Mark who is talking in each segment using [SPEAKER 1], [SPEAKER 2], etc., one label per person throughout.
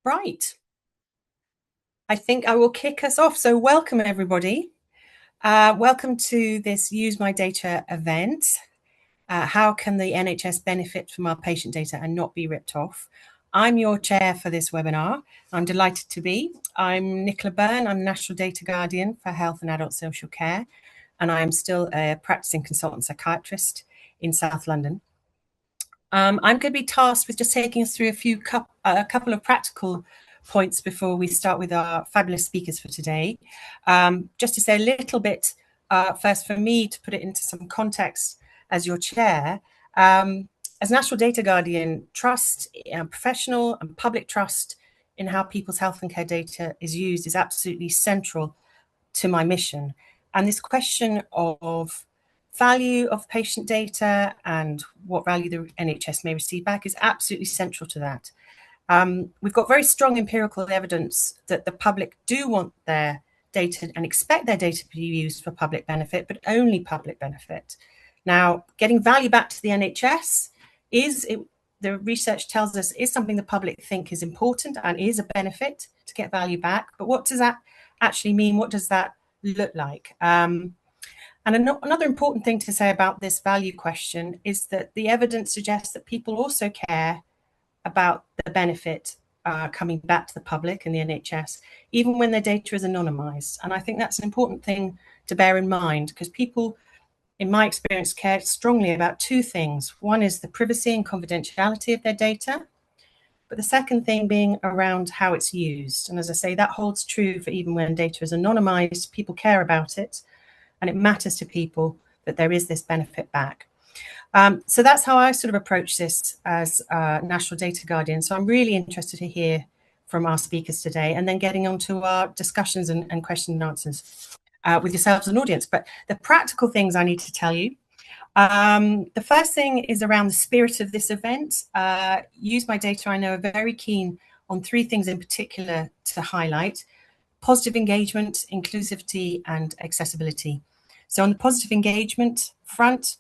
[SPEAKER 1] Right. I think I will kick us off. So welcome, everybody. Welcome to this Use My Data event. How can the NHS benefit from our patient data and not be ripped off? I'm your chair for this webinar. I'm delighted to be. I'm Nicola Byrne. I'm National Data Guardian for Health and Adult Social Care, and I am still a practicing consultant psychiatrist in South London. I'm going to be tasked with just taking us through a couple of practical points before we start with our fabulous speakers for today. Just to say a little bit first for me to put it into some context as your chair. As National Data Guardian, trust, professional and public trust in how people's health and care data is used is absolutely central to my mission. And this question of value of patient data and what value the NHS may receive back is absolutely central to that. We've got very strong empirical evidence that the public do want their data and expect their data to be used for public benefit, but only public benefit. Now, getting value back to the NHS the research tells us, is something the public think is important and is a benefit to get value back. But what does that actually mean? What does that look like? And another important thing to say about this value question is that the evidence suggests that people also care about the benefit coming back to the public and the NHS, even when their data is anonymized. And I think that's an important thing to bear in mind, because people, in my experience, care strongly about two things. One is the privacy and confidentiality of their data, but the second thing being around how it's used. And as I say, that holds true for even when data is anonymized, people care about it, and it matters to people that there is this benefit back. So that's how I sort of approach this as National Data Guardian. So I'm really interested to hear from our speakers today, and then getting on to our discussions and question and answers with yourselves as an audience. But the practical things I need to tell you. The first thing is around the spirit of this event. Use My Data, I know, are very keen on three things in particular to highlight: positive engagement, inclusivity, and accessibility. So on the positive engagement front,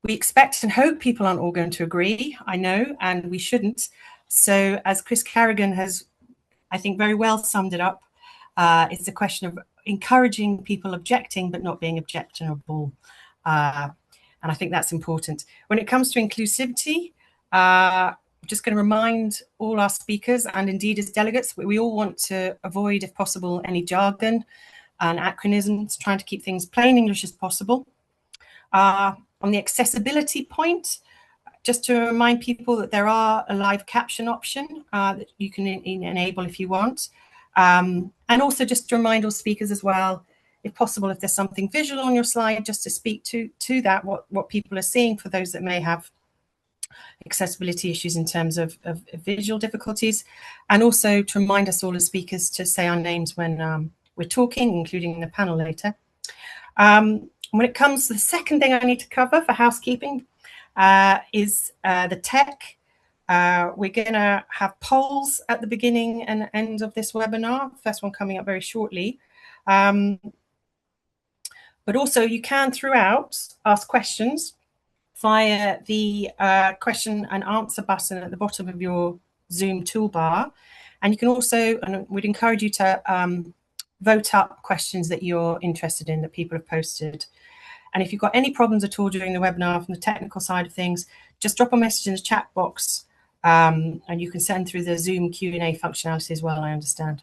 [SPEAKER 1] we expect and hope people aren't all going to agree, I know, and we shouldn't. So as Chris Carrigan has, I think, very well summed it up, it's a question of encouraging people objecting but not being objectionable. And I think that's important. When it comes to inclusivity, I'm just going to remind all our speakers, and indeed as delegates, we all want to avoid, if possible, any jargon and acronyms, trying to keep things plain English as possible. On the accessibility point, just to remind people that there are a live caption option that you can enable if you want. And also just to remind all speakers as well, if possible, if there's something visual on your slide, just to speak to that, what people are seeing for those that may have accessibility issues in terms of visual difficulties. And also to remind us all as speakers to say our names when we're talking, including in the panel later. When it comes to the second thing I need to cover for housekeeping is the tech. We're going to have polls at the beginning and end of this webinar, first one coming up very shortly. But also you can throughout ask questions via the question and answer button at the bottom of your Zoom toolbar. And you can also, and we'd encourage you to vote up questions that you're interested in that people have posted. And if you've got any problems at all during the webinar from the technical side of things, just drop a message in the chat box, and you can send through the Zoom Q&A functionality as well, I understand.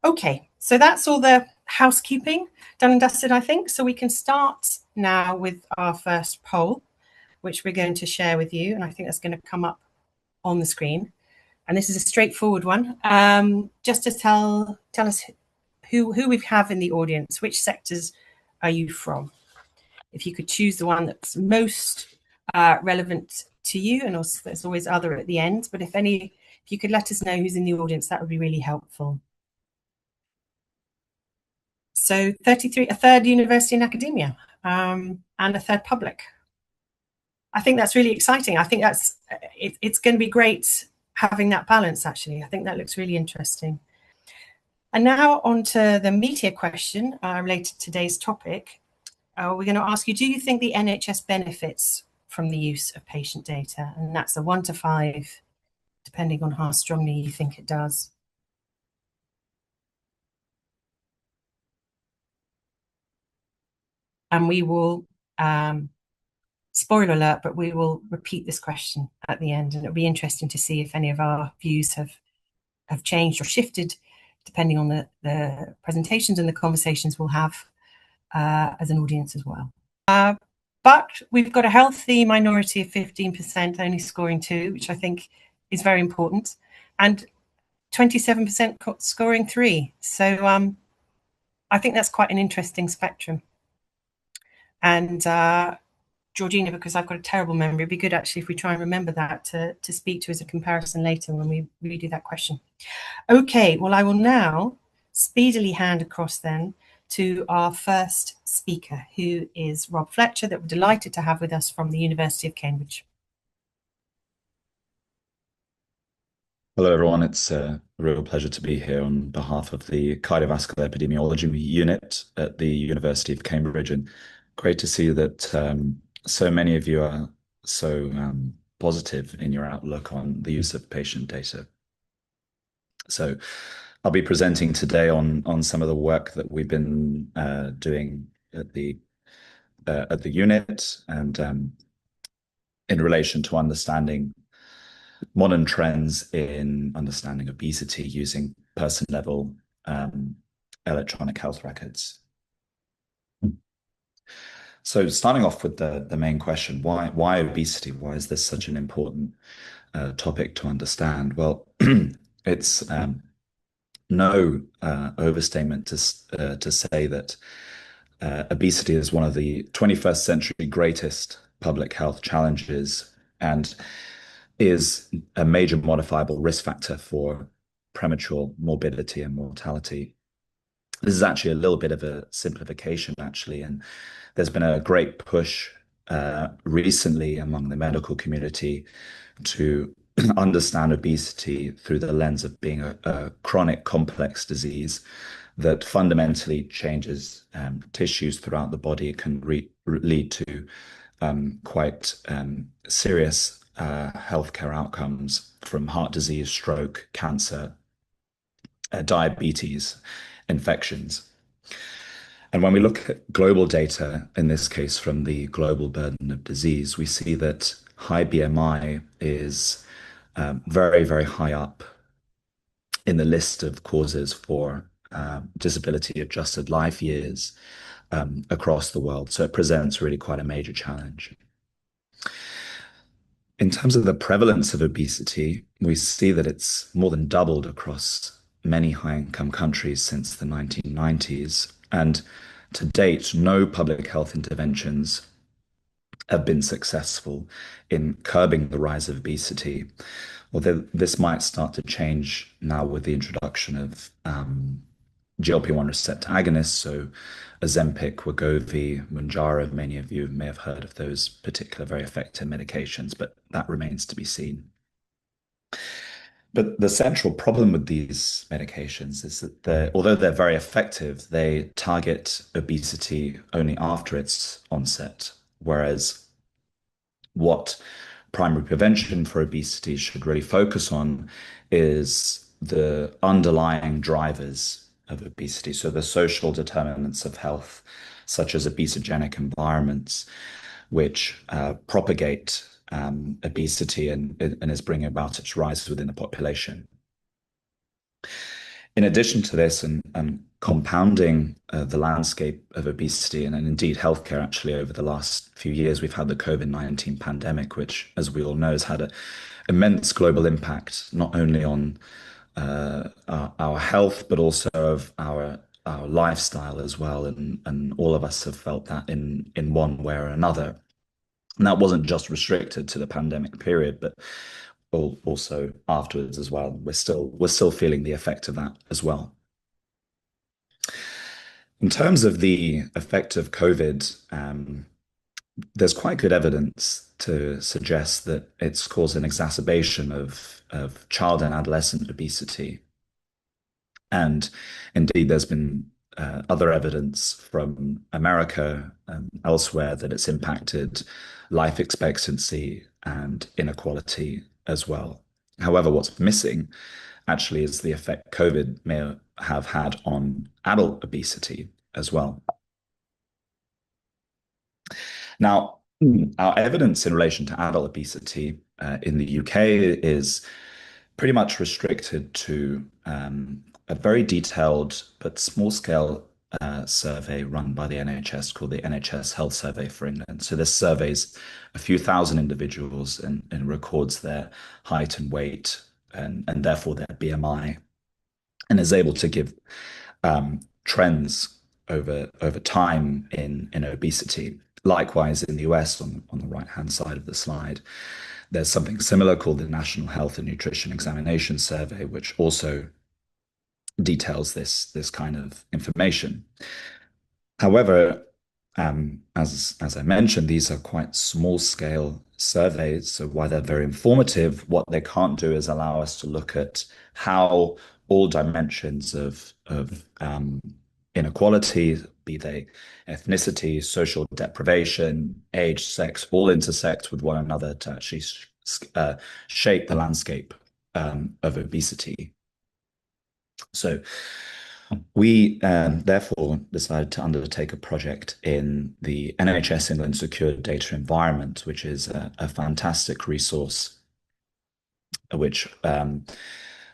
[SPEAKER 1] Okay, so that's all the housekeeping done and dusted, I think. So we can start now with our first poll, which we're going to share with you. And I think that's going to come up on the screen. And this is a straightforward one. Just to tell us who we have in the audience, which sectors are you from? If you could choose the one that's most relevant to you, and also there's always other at the end, but if you could let us know who's in the audience, that would be really helpful. So 33, a third university and academia, and a third public. I think that's really exciting. I think that's it's going to be great having that balance, actually. I think that looks really interesting. And now on to the meatier question related to today's topic. We're going to ask you, do you think the NHS benefits from the use of patient data? And that's a 1 to 5 depending on how strongly you think it does. And we will, spoiler alert, but we will repeat this question at the end, and it'll be interesting to see if any of our views have changed or shifted depending on the presentations and the conversations we'll have as an audience as well. But we've got a healthy minority of 15% only scoring 2, which I think is very important, and 27% scoring 3. So I think that's quite an interesting spectrum. And Georgina, because I've got a terrible memory, it'd be good actually if we try and remember that to speak to as a comparison later when we redo that question. Okay, well, I will now speedily hand across then to our first speaker, who is Rob Fletcher, that we're delighted to have with us from the University of Cambridge.
[SPEAKER 2] Hello, everyone. It's a real pleasure to be here on behalf of the Cardiovascular Epidemiology Unit at the University of Cambridge. And great to see that so many of you are so positive in your outlook on the use of patient data. So I'll be presenting today on some of the work that we've been doing at the unit and in relation to understanding modern trends in understanding obesity using person-level electronic health records. So starting off with the main question, why obesity? Why is this such an important topic to understand? Well, it's no overstatement to say that obesity is one of the 21st century greatest public health challenges and is a major modifiable risk factor for premature morbidity and mortality. This is actually a little bit of a simplification, actually, and there's been a great push recently among the medical community to understand obesity through the lens of being a chronic complex disease that fundamentally changes tissues throughout the body. It can lead to quite serious healthcare outcomes from heart disease, stroke, cancer, diabetes, infections. And when we look at global data, in this case from the Global Burden of Disease, we see that high BMI is very, very high up in the list of causes for disability-adjusted life years across the world. So it presents really quite a major challenge. In terms of the prevalence of obesity, we see that it's more than doubled across many high-income countries since the 1990s. And to date, no public health interventions have been successful in curbing the rise of obesity. Although this might start to change now with the introduction of GLP-1 receptor agonists, so Ozempic, Wegovy, Mounjaro. Many of you may have heard of those particular very effective medications, but that remains to be seen. But the central problem with these medications is that although they're very effective, they target obesity only after its onset, whereas what primary prevention for obesity should really focus on is the underlying drivers of obesity. So the social determinants of health, such as obesogenic environments, which propagate obesity and is bringing about its rise within the population. In addition to this, and compounding the landscape of obesity and indeed healthcare, actually, over the last few years, we've had the COVID-19 pandemic, which, as we all know, has had an immense global impact, not only on our health, but also of our lifestyle as well. And all of us have felt that in one way or another. And that wasn't just restricted to the pandemic period, but also afterwards as well. We're still feeling the effect of that as well. In terms of the effect of COVID, there's quite good evidence to suggest that it's caused an exacerbation of child and adolescent obesity. And indeed, there's been other evidence from America and elsewhere that it's impacted life expectancy and inequality as well. However, what's missing actually is the effect COVID may have had on adult obesity as well. Now, our evidence in relation to adult obesity in the UK is pretty much restricted to a very detailed but small scale survey run by the NHS called the NHS Health Survey for England. So this surveys a few thousand individuals and records their height and weight and therefore their BMI and is able to give trends over time in obesity. Likewise, in the US, on the right-hand side of the slide, there's something similar called the National Health and Nutrition Examination Survey, which also details this kind of information. However, as I mentioned, these are quite small scale surveys. So while they're very informative, what they can't do is allow us to look at how all dimensions of inequality, be they ethnicity, social deprivation, age, sex, all intersect with one another to actually shape the landscape of obesity. So we therefore decided to undertake a project in the NHS England Secure Data Environment, which is a fantastic resource which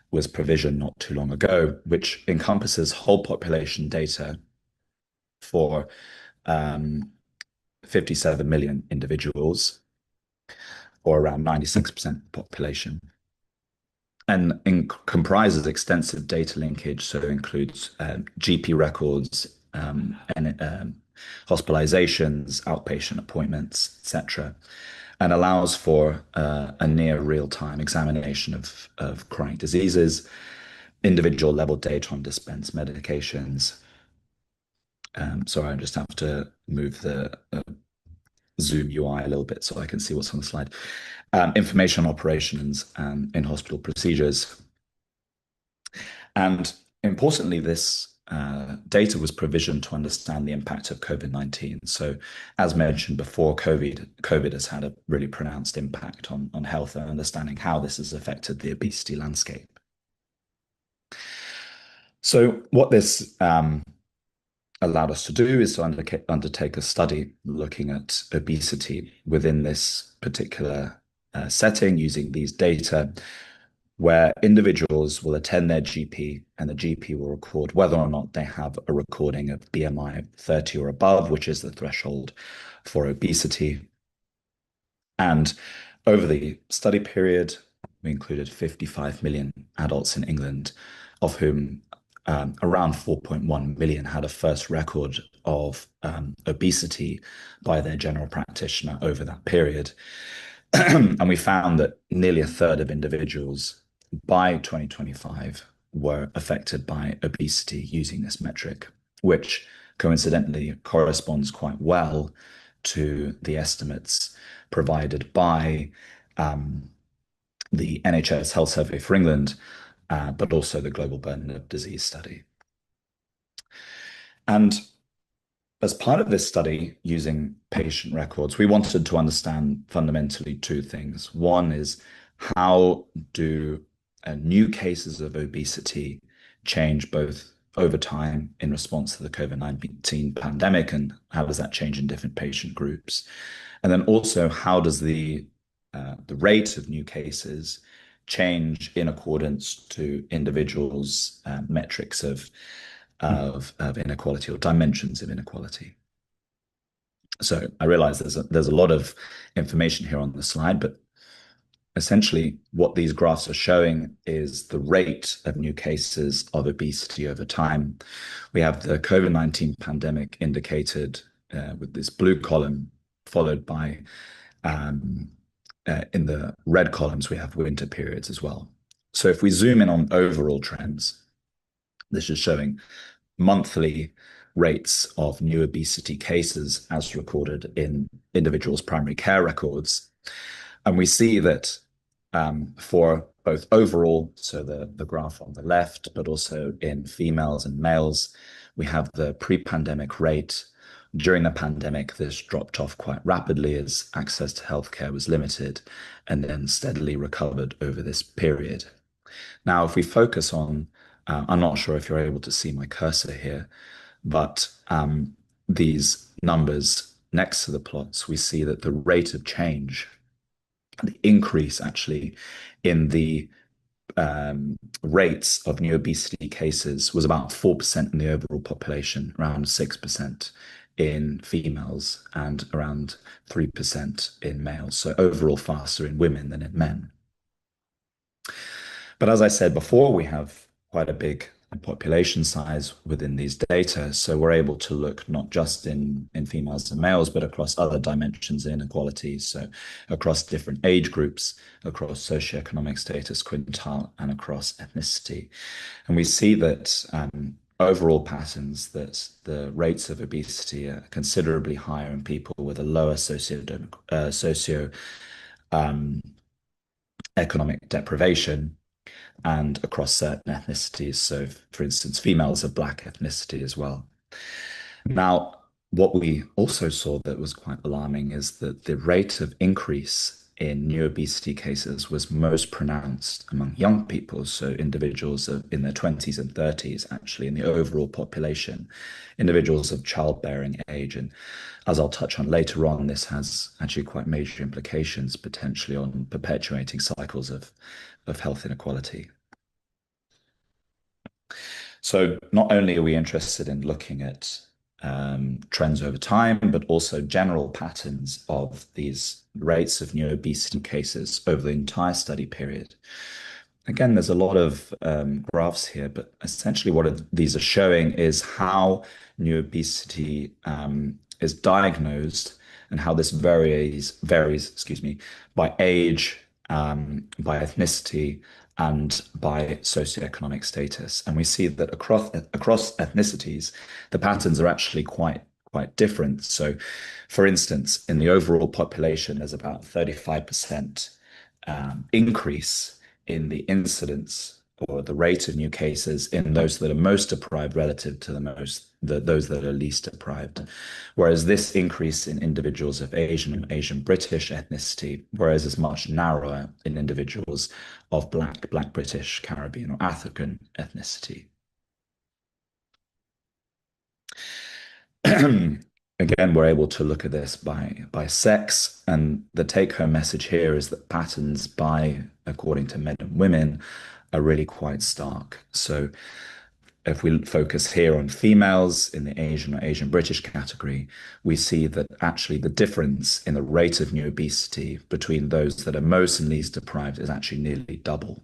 [SPEAKER 2] was provisioned not too long ago, which encompasses whole population data for 57 million individuals, or around 96% of the population, and comprises extensive data linkage, so it includes GP records, and hospitalizations, outpatient appointments, etc., and allows for a near real-time examination of chronic diseases, individual level data on dispensed medications. Sorry, I just have to move the Zoom UI a little bit so I can see what's on the slide. Information on operations and in-hospital procedures. And importantly, this data was provisioned to understand the impact of COVID-19. So as mentioned before, COVID has had a really pronounced impact on health and understanding how this has affected the obesity landscape. So what this allowed us to do is to undertake a study looking at obesity within this particular setting using these data, where individuals will attend their GP and the GP will record whether or not they have a recording of BMI of 30 or above, which is the threshold for obesity. And over the study period, we included 55 million adults in England, of whom around 4.1 million had a first record of obesity by their general practitioner over that period. And we found that nearly a third of individuals by 2025 were affected by obesity using this metric, which coincidentally corresponds quite well to the estimates provided by the NHS Health Survey for England, but also the Global Burden of Disease study. And as part of this study, using patient records, we wanted to understand fundamentally two things. One is, how do new cases of obesity change both over time in response to the COVID-19 pandemic, and how does that change in different patient groups? And then also, how does the rate of new cases change in accordance to individuals' metrics of inequality or dimensions of inequality? So I realize there's a lot of information here on the slide, but essentially what these graphs are showing is the rate of new cases of obesity over time. We have the COVID-19 pandemic indicated with this blue column, followed by in the red columns, we have winter periods as well. So if we zoom in on overall trends, this is showing monthly rates of new obesity cases as recorded in individuals' primary care records. And we see that for both overall, so the graph on the left, but also in females and males, we have the pre-pandemic rate During the pandemic, this dropped off quite rapidly as access to healthcare was limited and then steadily recovered over this period. Now, if we focus on, I'm not sure if you're able to see my cursor here, but these numbers next to the plots, we see that the rate of change, the increase actually in the rates of new obesity cases was about 4% in the overall population, around 6% in females, and around 3% in males. So overall faster in women than in men. But as I said before, we have quite a big population size within these data. So we're able to look not just in females and males, but across other dimensions of inequalities. So across different age groups, across socioeconomic status quintile, and across ethnicity. And we see that overall patterns that the rates of obesity are considerably higher in people with a lower economic deprivation and across certain ethnicities. So, for instance, females of Black ethnicity as well. Now, what we also saw that was quite alarming is that the rate of increase in new obesity cases was most pronounced among young people, so individuals in their 20s and 30s, actually, in the overall population, individuals of childbearing age. And as I'll touch on later on, this has actually quite major implications potentially on perpetuating cycles of health inequality. So not only are we interested in looking at trends over time, but also general patterns of these rates of new obesity cases over the entire study period. Again, there's a lot of graphs here, but essentially what these are showing is how new obesity is diagnosed and how this varies, by age, by ethnicity, and by socioeconomic status. And we see that across ethnicities, the patterns are actually quite different. So, for instance, in the overall population, there's about 35% increase in the incidence or the rate of new cases in those that are most deprived relative to those that are least deprived. Whereas this increase in individuals of Asian and Asian British ethnicity, whereas it's much narrower in individuals of Black British, Caribbean, or African ethnicity. Again, we're able to look at this by sex, and the take-home message here is that patterns according to men and women are really quite stark. So if we focus here on females in the Asian or Asian British category, we see that actually the difference in the rate of new obesity between those that are most and least deprived is actually nearly double.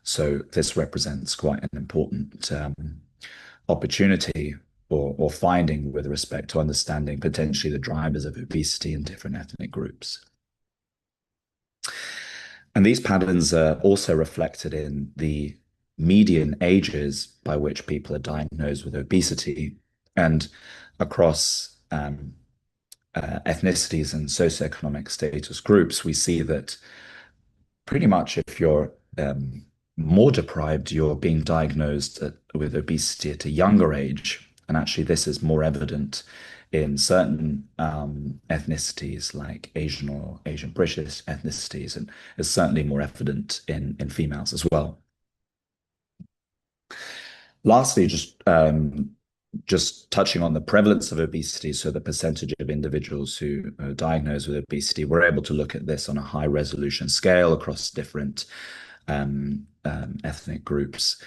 [SPEAKER 2] So this represents quite an important opportunity or finding with respect to understanding potentially the drivers of obesity in different ethnic groups. And these patterns are also reflected in the median ages by which people are diagnosed with obesity. And across ethnicities and socioeconomic status groups, we see that pretty much if you're more deprived, you're being diagnosed with obesity at a younger age. And actually, this is more evident in certain ethnicities like Asian or Asian British ethnicities, and is certainly more evident in females as well. Lastly, just touching on the prevalence of obesity, so the percentage of individuals who are diagnosed with obesity, we're able to look at this on a high resolution scale across different ethnic groups.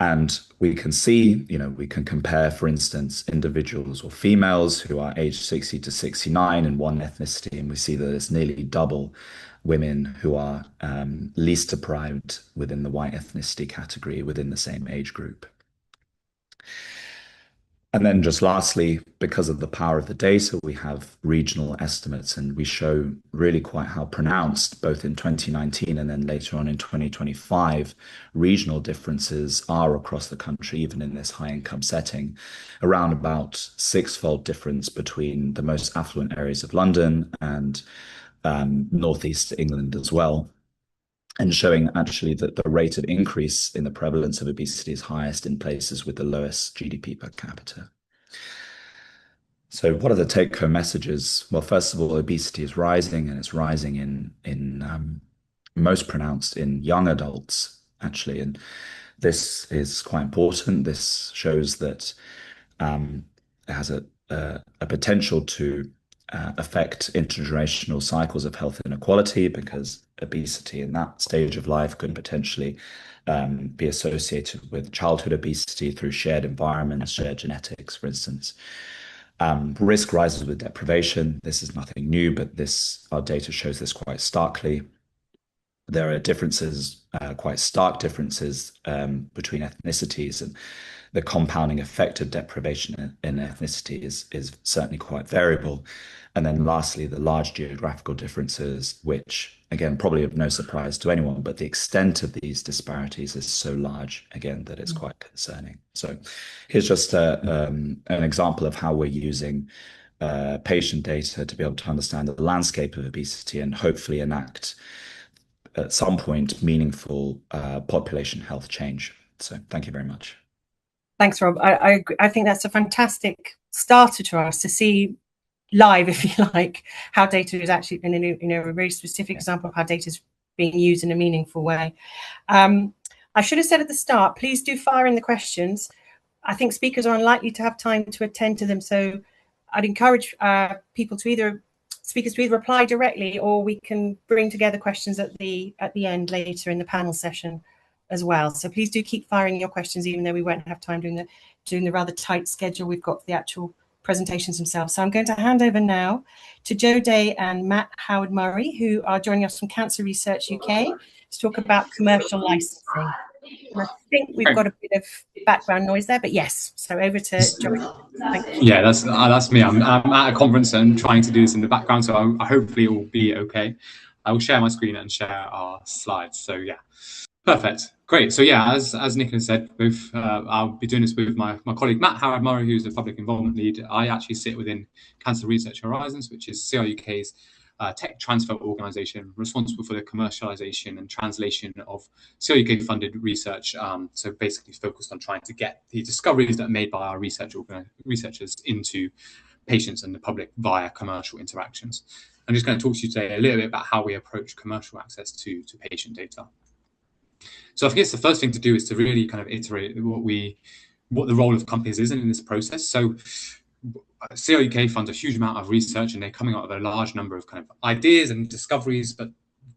[SPEAKER 2] And we can see, we can compare, for instance, individuals or females who are aged 60 to 69 in one ethnicity, and we see that it's nearly double women who are least deprived within the white ethnicity category within the same age group. And then just lastly, because of the power of the data, we have regional estimates, and we show really quite how pronounced, both in 2019 and then later on in 2025, regional differences are across the country, even in this high income setting, around about six-fold difference between the most affluent areas of London and northeast England as well. And showing actually that the rate of increase in the prevalence of obesity is highest in places with the lowest GDP per capita. So what are the take-home messages? Well, first of all, obesity is rising, and it's rising in most pronounced in young adults, actually. And this is quite important. This shows that it has a potential to affect intergenerational cycles of health inequality, because obesity in that stage of life could potentially be associated with childhood obesity through shared environments, shared genetics, for instance. Risk rises with deprivation. This is nothing new, but our data shows this quite starkly. There are differences, quite stark differences between ethnicities, and the compounding effect of deprivation in ethnicity is certainly quite variable. And then lastly, the large geographical differences, which again, probably of no surprise to anyone, but the extent of these disparities is so large, again, that it's quite concerning. So here's just an example of how we're using patient data to be able to understand the landscape of obesity and hopefully enact at some point meaningful population health change. So thank you very much.
[SPEAKER 1] Thanks, Rob. I think that's a fantastic starter to us to see live, if you like, how data is actually in a very specific example of how data is being used in a meaningful way. I should have said at the start, please do fire in the questions. I think speakers are unlikely to have time to attend to them, so I'd encourage speakers to either reply directly, or we can bring together questions at the end later in the panel session as well. So please do keep firing your questions, even though we won't have time during the rather tight schedule we've got for the actual presentations themselves. So I'm going to hand over now to Joe Day and Matt Howard-Murray, who are joining us from Cancer Research UK to talk about commercial licensing. And I think we've got a bit of background noise there, but yes. So over to Joe. Thank you.
[SPEAKER 3] Yeah, that's me. I'm at a conference and trying to do this in the background, so hopefully it will be okay. I will share my screen and share our slides. So yeah, perfect, great. So yeah, as Nicholas said, I'll be doing this with my colleague Matt Howard-Murray, who's the public involvement lead. I actually sit within Cancer Research Horizons, which is CRUK's tech transfer organisation responsible for the commercialisation and translation of CRUK funded research. So basically focused on trying to get the discoveries that are made by our researchers into patients and the public via commercial interactions. I'm just going to talk to you today a little bit about how we approach commercial access to patient data. So I guess the first thing to do is to really kind of iterate what the role of companies is in this process. So CRUK funds a huge amount of research, and they're coming out of a large number of kind of ideas and discoveries, but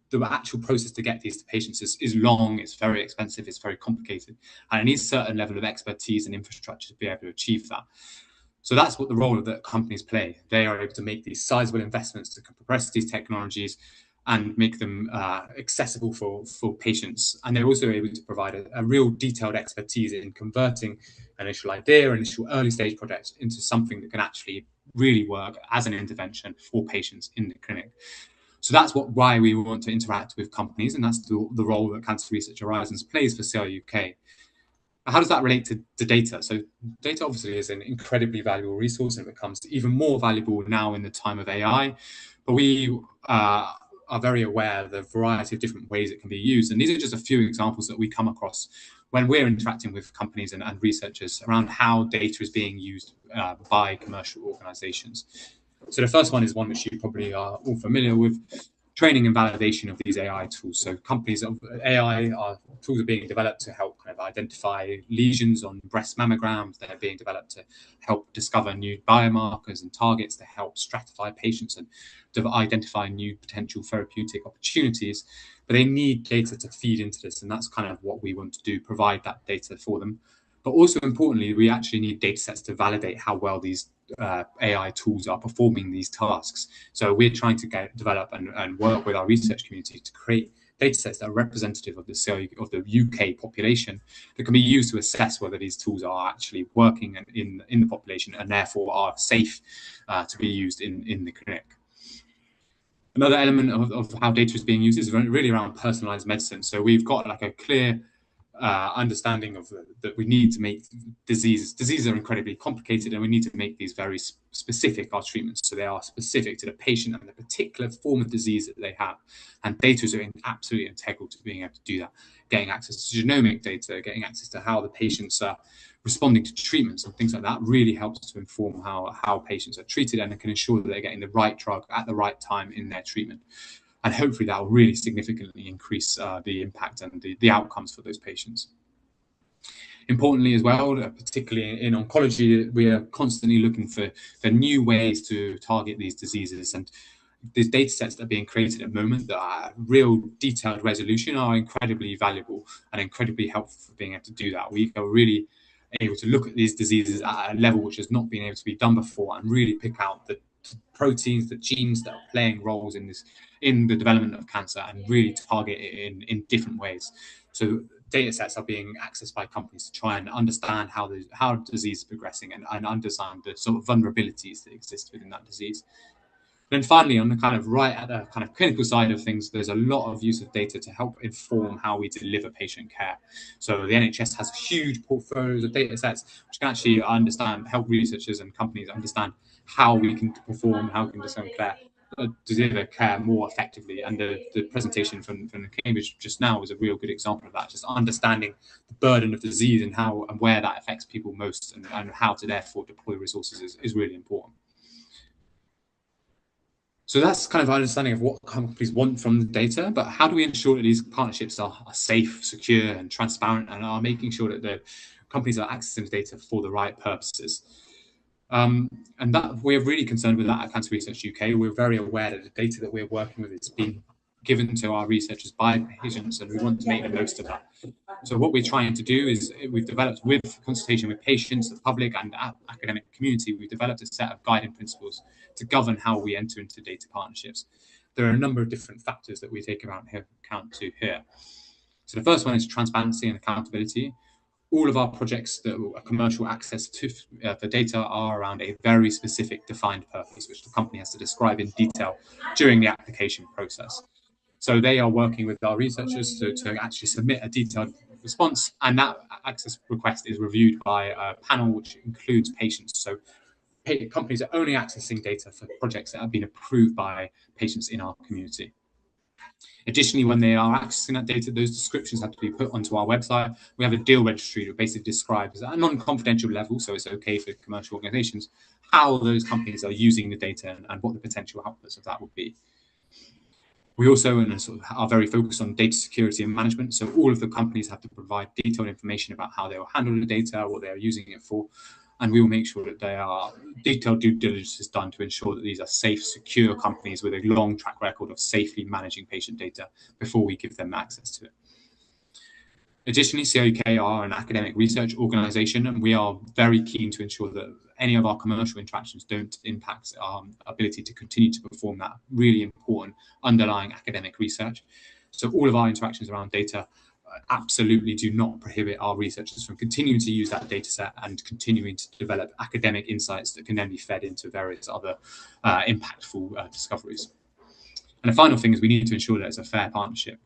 [SPEAKER 3] the actual process to get these to patients is long, it's very expensive, it's very complicated, and it needs a certain level of expertise and infrastructure to be able to achieve that. So that's what the role of the companies play. They are able to make these sizable investments to progress these technologies and make them accessible for patients. And they're also able to provide a real detailed expertise in converting an initial idea, initial early stage project into something that can actually really work as an intervention for patients in the clinic. So that's why we want to interact with companies, and that's the role that Cancer Research Horizons plays for CRUK. How does that relate to data? So data obviously is an incredibly valuable resource, and it becomes even more valuable now in the time of AI. But we are very aware of the variety of different ways it can be used. And these are just a few examples that we come across when we're interacting with companies and researchers around how data is being used by commercial organizations. So the first one is one which you probably are all familiar with: training and validation of these AI tools. So companies of AI tools are being developed to help kind of identify lesions on breast mammograms. They're being developed to help discover new biomarkers and targets to help stratify patients and to identify new potential therapeutic opportunities. But they need data to feed into this, and that's kind of what we want to do, provide that data for them. But also importantly, we actually need data sets to validate how well these AI tools are performing these tasks. So we're trying to develop and work with our research community to create data sets that are representative of the UK population that can be used to assess whether these tools are actually working in the population and therefore are safe to be used in the clinic. Another element of how data is being used is really around personalized medicine. So we've got like a clear understanding of that we need to make diseases are incredibly complicated, and we need to make these very specific, our treatments, so they are specific to the patient and the particular form of disease that they have. And data is absolutely integral to being able to do that. Getting access to genomic data, getting access to how the patients responding to treatments and things like that really helps to inform how patients are treated, and it can ensure that they're getting the right drug at the right time in their treatment. And hopefully that will really significantly increase the impact and the outcomes for those patients. Importantly as well, particularly in oncology, we are constantly looking for new ways to target these diseases, and these data sets that are being created at the moment that are real detailed resolution are incredibly valuable and incredibly helpful for being able to do that. We are really able to look at these diseases at a level which has not been able to be done before, and really pick out the proteins, the genes that are playing roles in the development of cancer, and really target it in different ways. So data sets are being accessed by companies to try and understand how disease is progressing, and understand the sort of vulnerabilities that exist within that disease. Then finally, on the kind of at the kind of clinical side of things, there's a lot of use of data to help inform how we deliver patient care. So the NHS has huge portfolios of data sets which can actually help researchers and companies understand how we can perform, how we can deliver care more effectively. And the presentation from Cambridge just now was a real good example of that. Just understanding the burden of disease and how and where that affects people most, and how to therefore deploy resources is really important. So that's kind of our understanding of what companies want from the data, but how do we ensure that these partnerships are safe, secure, and transparent, and are making sure that the companies are accessing the data for the right purposes? And that we're really concerned with that at Cancer Research UK. We're very aware that the data that we're working with is being given to our researchers by patients, and we want to make the most of that. So what we're trying to do is, we've developed, with consultation with patients, the public, and academic community, we've developed a set of guiding principles to govern how we enter into data partnerships. There are a number of different factors that we take account to here. So the first one is transparency and accountability. All of our projects that are commercial access to for data are around a very specific defined purpose, which the company has to describe in detail during the application process. So they are working with our researchers to actually submit a detailed response, and that access request is reviewed by a panel which includes patients. So companies are only accessing data for projects that have been approved by patients in our community. Additionally, when they are accessing that data, those descriptions have to be put onto our website. We have a deal registry that basically describes at a non-confidential level, so it's okay for commercial organizations, how those companies are using the data and what the potential outputs of that would be. We also are very focused on data security and management. So all of the companies have to provide detailed information about how they will handle the data, what they are using it for. And we will make sure that detailed due diligence is done to ensure that these are safe, secure companies with a long track record of safely managing patient data before we give them access to it. Additionally, CRUK are an academic research organisation, and we are very keen to ensure that any of our commercial interactions don't impact our ability to continue to perform that really important underlying academic research. So all of our interactions around data absolutely do not prohibit our researchers from continuing to use that data set and continuing to develop academic insights that can then be fed into various other impactful discoveries. And the final thing is, we need to ensure that it's a fair partnership.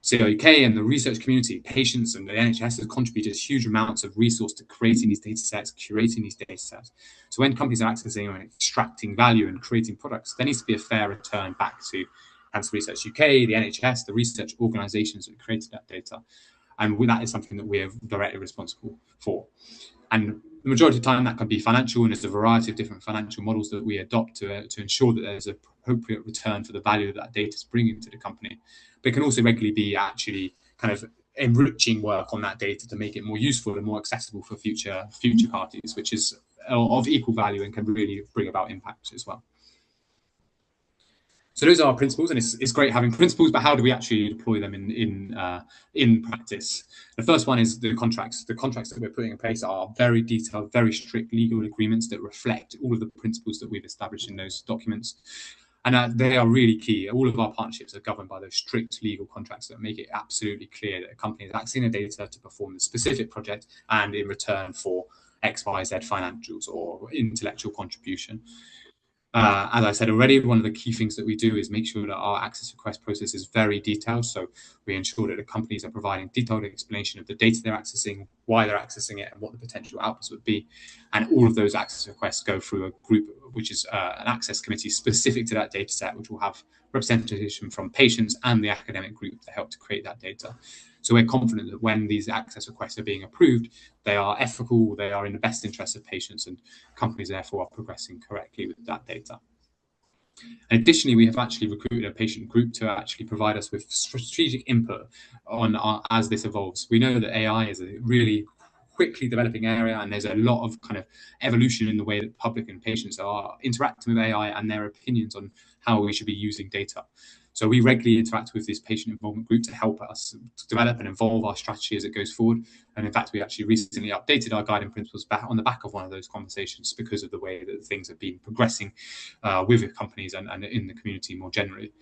[SPEAKER 3] CRUK and the research community, patients, and the NHS have contributed huge amounts of resource to creating these data sets, curating these data sets. So when companies are accessing and extracting value and creating products, there needs to be a fair return back to Cancer Research UK, the NHS, the research organisations that created that data. And that is something that we are directly responsible for. And the majority of the time that can be financial, and there's a variety of different financial models that we adopt to ensure that there's an appropriate return for the value that data is bringing to the company. But it can also regularly be actually kind of enriching work on that data to make it more useful and more accessible for future parties, which is of equal value and can really bring about impact as well. So those are our principles, and it's great having principles, but how do we actually deploy them in practice? The first one is the contracts. The contracts that we're putting in place are very detailed, very strict legal agreements that reflect all of the principles that we've established in those documents. And they are really key. All of our partnerships are governed by those strict legal contracts that make it absolutely clear that a company is accessing the data to perform a specific project and in return for X, Y, Z financials or intellectual contribution. As I said already, one of the key things that we do is make sure that our access request process is very detailed. So we ensure that the companies are providing detailed explanation of the data they're accessing, why they're accessing it, and what the potential outputs would be. And all of those access requests go through a group, which is an access committee specific to that data set, which will have representation from patients and the academic group that helped to create that data. So we're confident that when these access requests are being approved, they are ethical, they are in the best interest of patients, and companies therefore are progressing correctly with that data. And additionally, we have actually recruited a patient group to actually provide us with strategic input on as this evolves. We know that AI is a really quickly developing area, and there's a lot of kind of evolution in the way that the public and patients are interacting with AI and their opinions on how we should be using data. So we regularly interact with this patient involvement group to help us to develop and evolve our strategy as it goes forward. And in fact, we actually recently updated our guiding principles back on the back of one of those conversations because of the way that things have been progressing with companies and in the community more generally.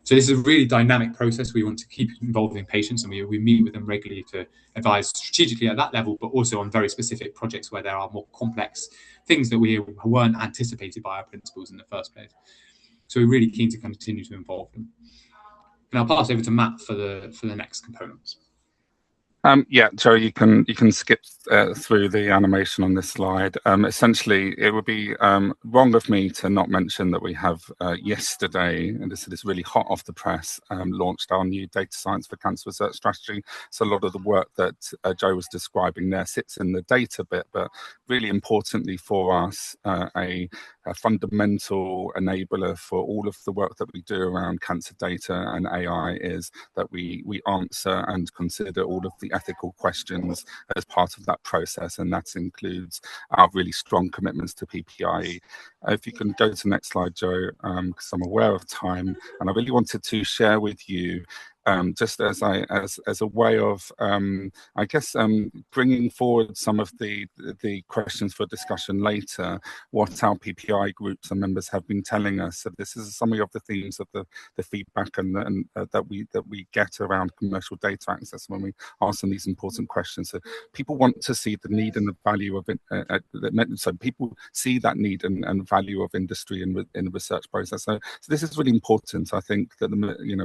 [SPEAKER 3] So this is a really dynamic process. We want to keep involving patients, and we meet with them regularly to advise strategically at that level, but also on very specific projects where there are more complex things that we weren't anticipated by our principals in the first place. So we're really keen to continue to involve them. And I'll pass over to Matt for the next components.
[SPEAKER 4] Yeah, Joe, you can skip through the animation on this slide. Essentially, it would be wrong of me to not mention that we have yesterday, and this is really hot off the press, launched our new data science for cancer research strategy. So a lot of the work that Joe was describing there sits in the data bit, but really importantly for us, a fundamental enabler for all of the work that we do around cancer data and AI is that we answer and consider all of the ethical questions as part of that process, and that includes our really strong commitments to PPI. If you can go to the next slide, Joe, because I'm aware of time, and I really wanted to share with you just as a way of, I guess, bringing forward some of the questions for discussion later, what our PPI groups and members have been telling us. So this is some of the themes of the feedback and that we get around commercial data access when we ask them these important questions. So people want to see the need and the value of it. So people see that need and value of industry in the research process. So this is really important. I think that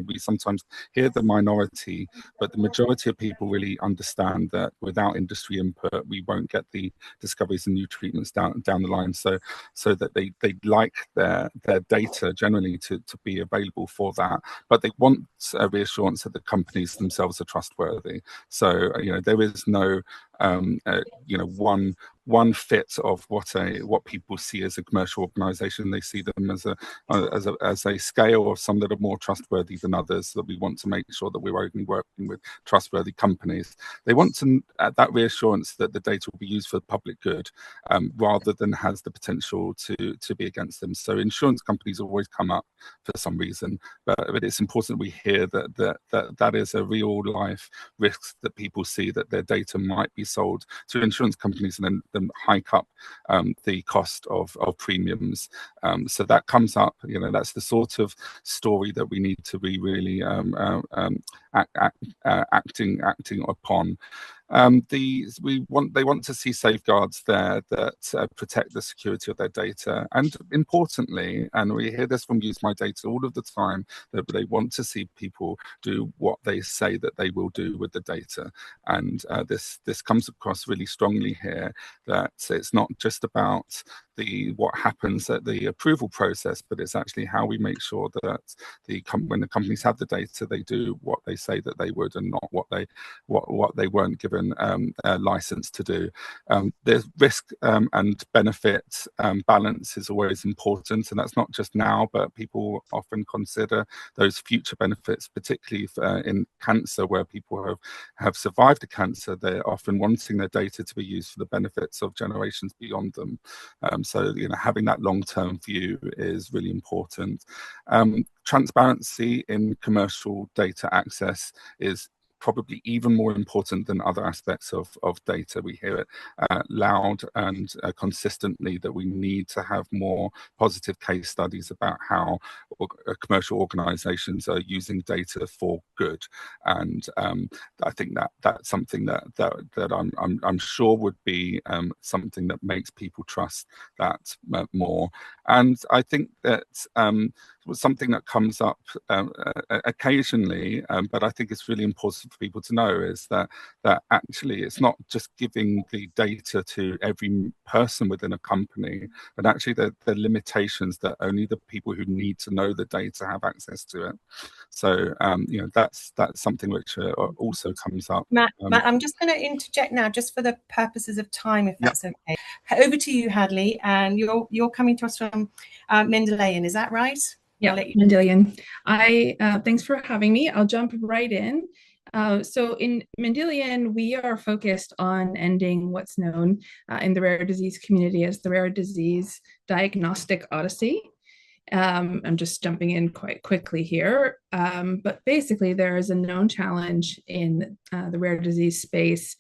[SPEAKER 4] we sometimes hear the minority, but the majority of people really understand that without industry input, we won't get the discoveries and new treatments down the line. So that they like their data generally to be available for that, but they want a reassurance that the companies themselves are trustworthy. So there is no one fit of what people see as a commercial organization. They see them as a scale of some that are more trustworthy than others, that we want to make sure that we're only working with trustworthy companies. They want that reassurance that the data will be used for the public good, rather than has the potential to be against them. So insurance companies always come up for some reason, but it's important we hear that is a real life risk that people see, that their data might be sold to insurance companies and then hike up the cost of premiums. So that comes up, that's the sort of story that we need to be really acting upon. They want to see safeguards there that protect the security of their data, and importantly, and we hear this from Use My Data all of the time, that they want to see people do what they say that they will do with the data. And this comes across really strongly here, that it's not just about what happens at the approval process, but it's actually how we make sure that when the companies have the data, they do what they say that they would, and not what they weren't given a license to do. There's risk and benefit balance is always important, and that's not just now, but people often consider those future benefits, particularly in cancer, where people have survived a cancer. They're often wanting their data to be used for the benefits of generations beyond them. So having that long-term view is really important. Transparency in commercial data access is probably even more important than other aspects of data. We hear it loud and consistently that we need to have more positive case studies about how commercial organizations are using data for good. And I think that's something that I'm sure would be something that makes people trust that more. And I think that something that comes up occasionally, but I think it's really important for people to know is that actually it's not just giving the data to every person within a company, but actually the limitations that only the people who need to know the data have access to it. So that's something which also comes up.
[SPEAKER 1] Matt, I'm just going to interject now, just for the purposes of time, if that's
[SPEAKER 4] Yep.
[SPEAKER 1] okay. Over to you, Hadley, and you're coming to us from Mendelean, is that right?
[SPEAKER 5] Yeah, Mendelean. Thanks for having me. I'll jump right in. So in Mendelean, we are focused on ending what's known in the rare disease community as the rare disease diagnostic odyssey. I'm just jumping in quite quickly here, but basically there is a known challenge in the rare disease space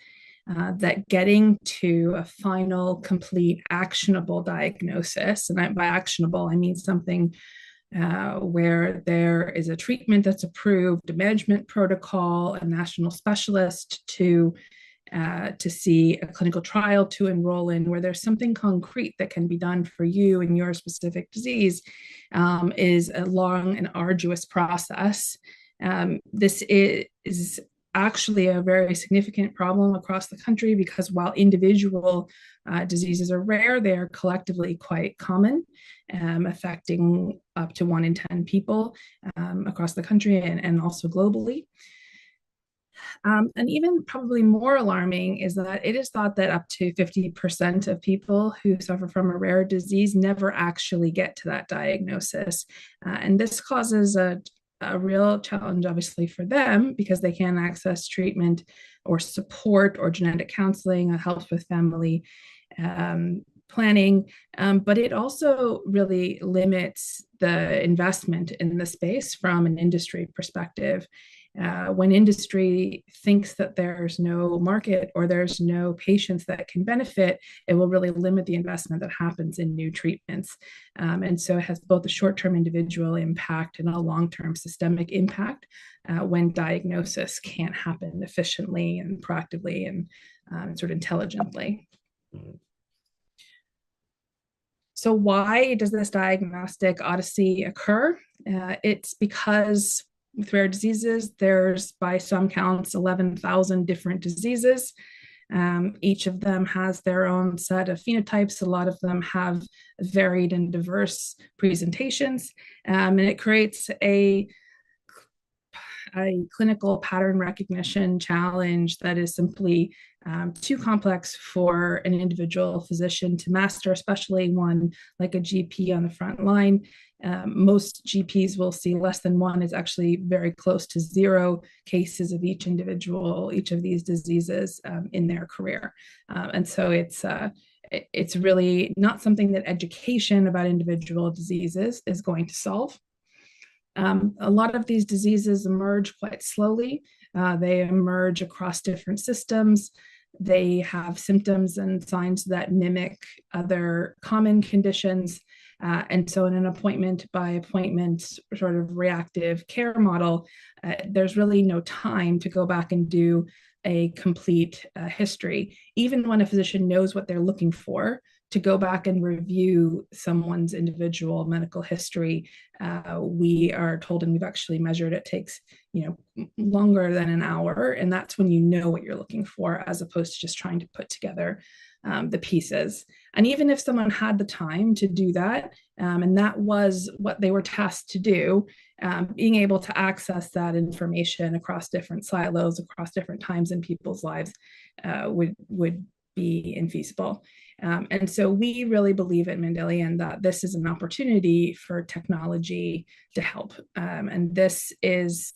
[SPEAKER 5] that getting to a final, complete, actionable diagnosis, and by actionable, I mean something where there is a treatment that's approved, a management protocol, a national specialist to see a clinical trial to enroll in, where there's something concrete that can be done for you and your specific disease, is a long and arduous process. This is actually a very significant problem across the country, because while individual diseases are rare, they are collectively quite common, affecting up to 1 in 10 people across the country and also globally. And even probably more alarming is that it is thought that up to 50% of people who suffer from a rare disease never actually get to that diagnosis. And this causes a real challenge, obviously, for them, because they can't access treatment or support or genetic counseling that helps with family planning. But it also really limits the investment in the space from an industry perspective. When industry thinks that there's no market or there's no patients that can benefit, it will really limit the investment that happens in new treatments. And so it has both a short-term individual impact and a long-term systemic impact when diagnosis can't happen efficiently and proactively and sort of intelligently. So why does this diagnostic odyssey occur? It's because with rare diseases, there's, by some counts, 11,000 different diseases. Each of them has their own set of phenotypes. A lot of them have varied and diverse presentations, and it creates a clinical pattern recognition challenge that is simply too complex for an individual physician to master, especially one like a GP on the front line. Most GPs will see less than one. It's actually very close to 0 cases of each of these diseases in their career. And so it's really not something that education about individual diseases is going to solve. A lot of these diseases emerge quite slowly. They emerge across different systems. They have symptoms and signs that mimic other common conditions. And so in an appointment by appointment sort of reactive care model, there's really no time to go back and do a complete history. Even when a physician knows what they're looking for, to go back and review someone's individual medical history, we are told, and we've actually measured, it takes longer than an hour, and that's when you know what you're looking for, as opposed to just trying to put together the pieces. And even if someone had the time to do that, and that was what they were tasked to do, being able to access that information across different silos, across different times in people's lives, would be infeasible. And so we really believe at Mendelean that this is an opportunity for technology to help. And this is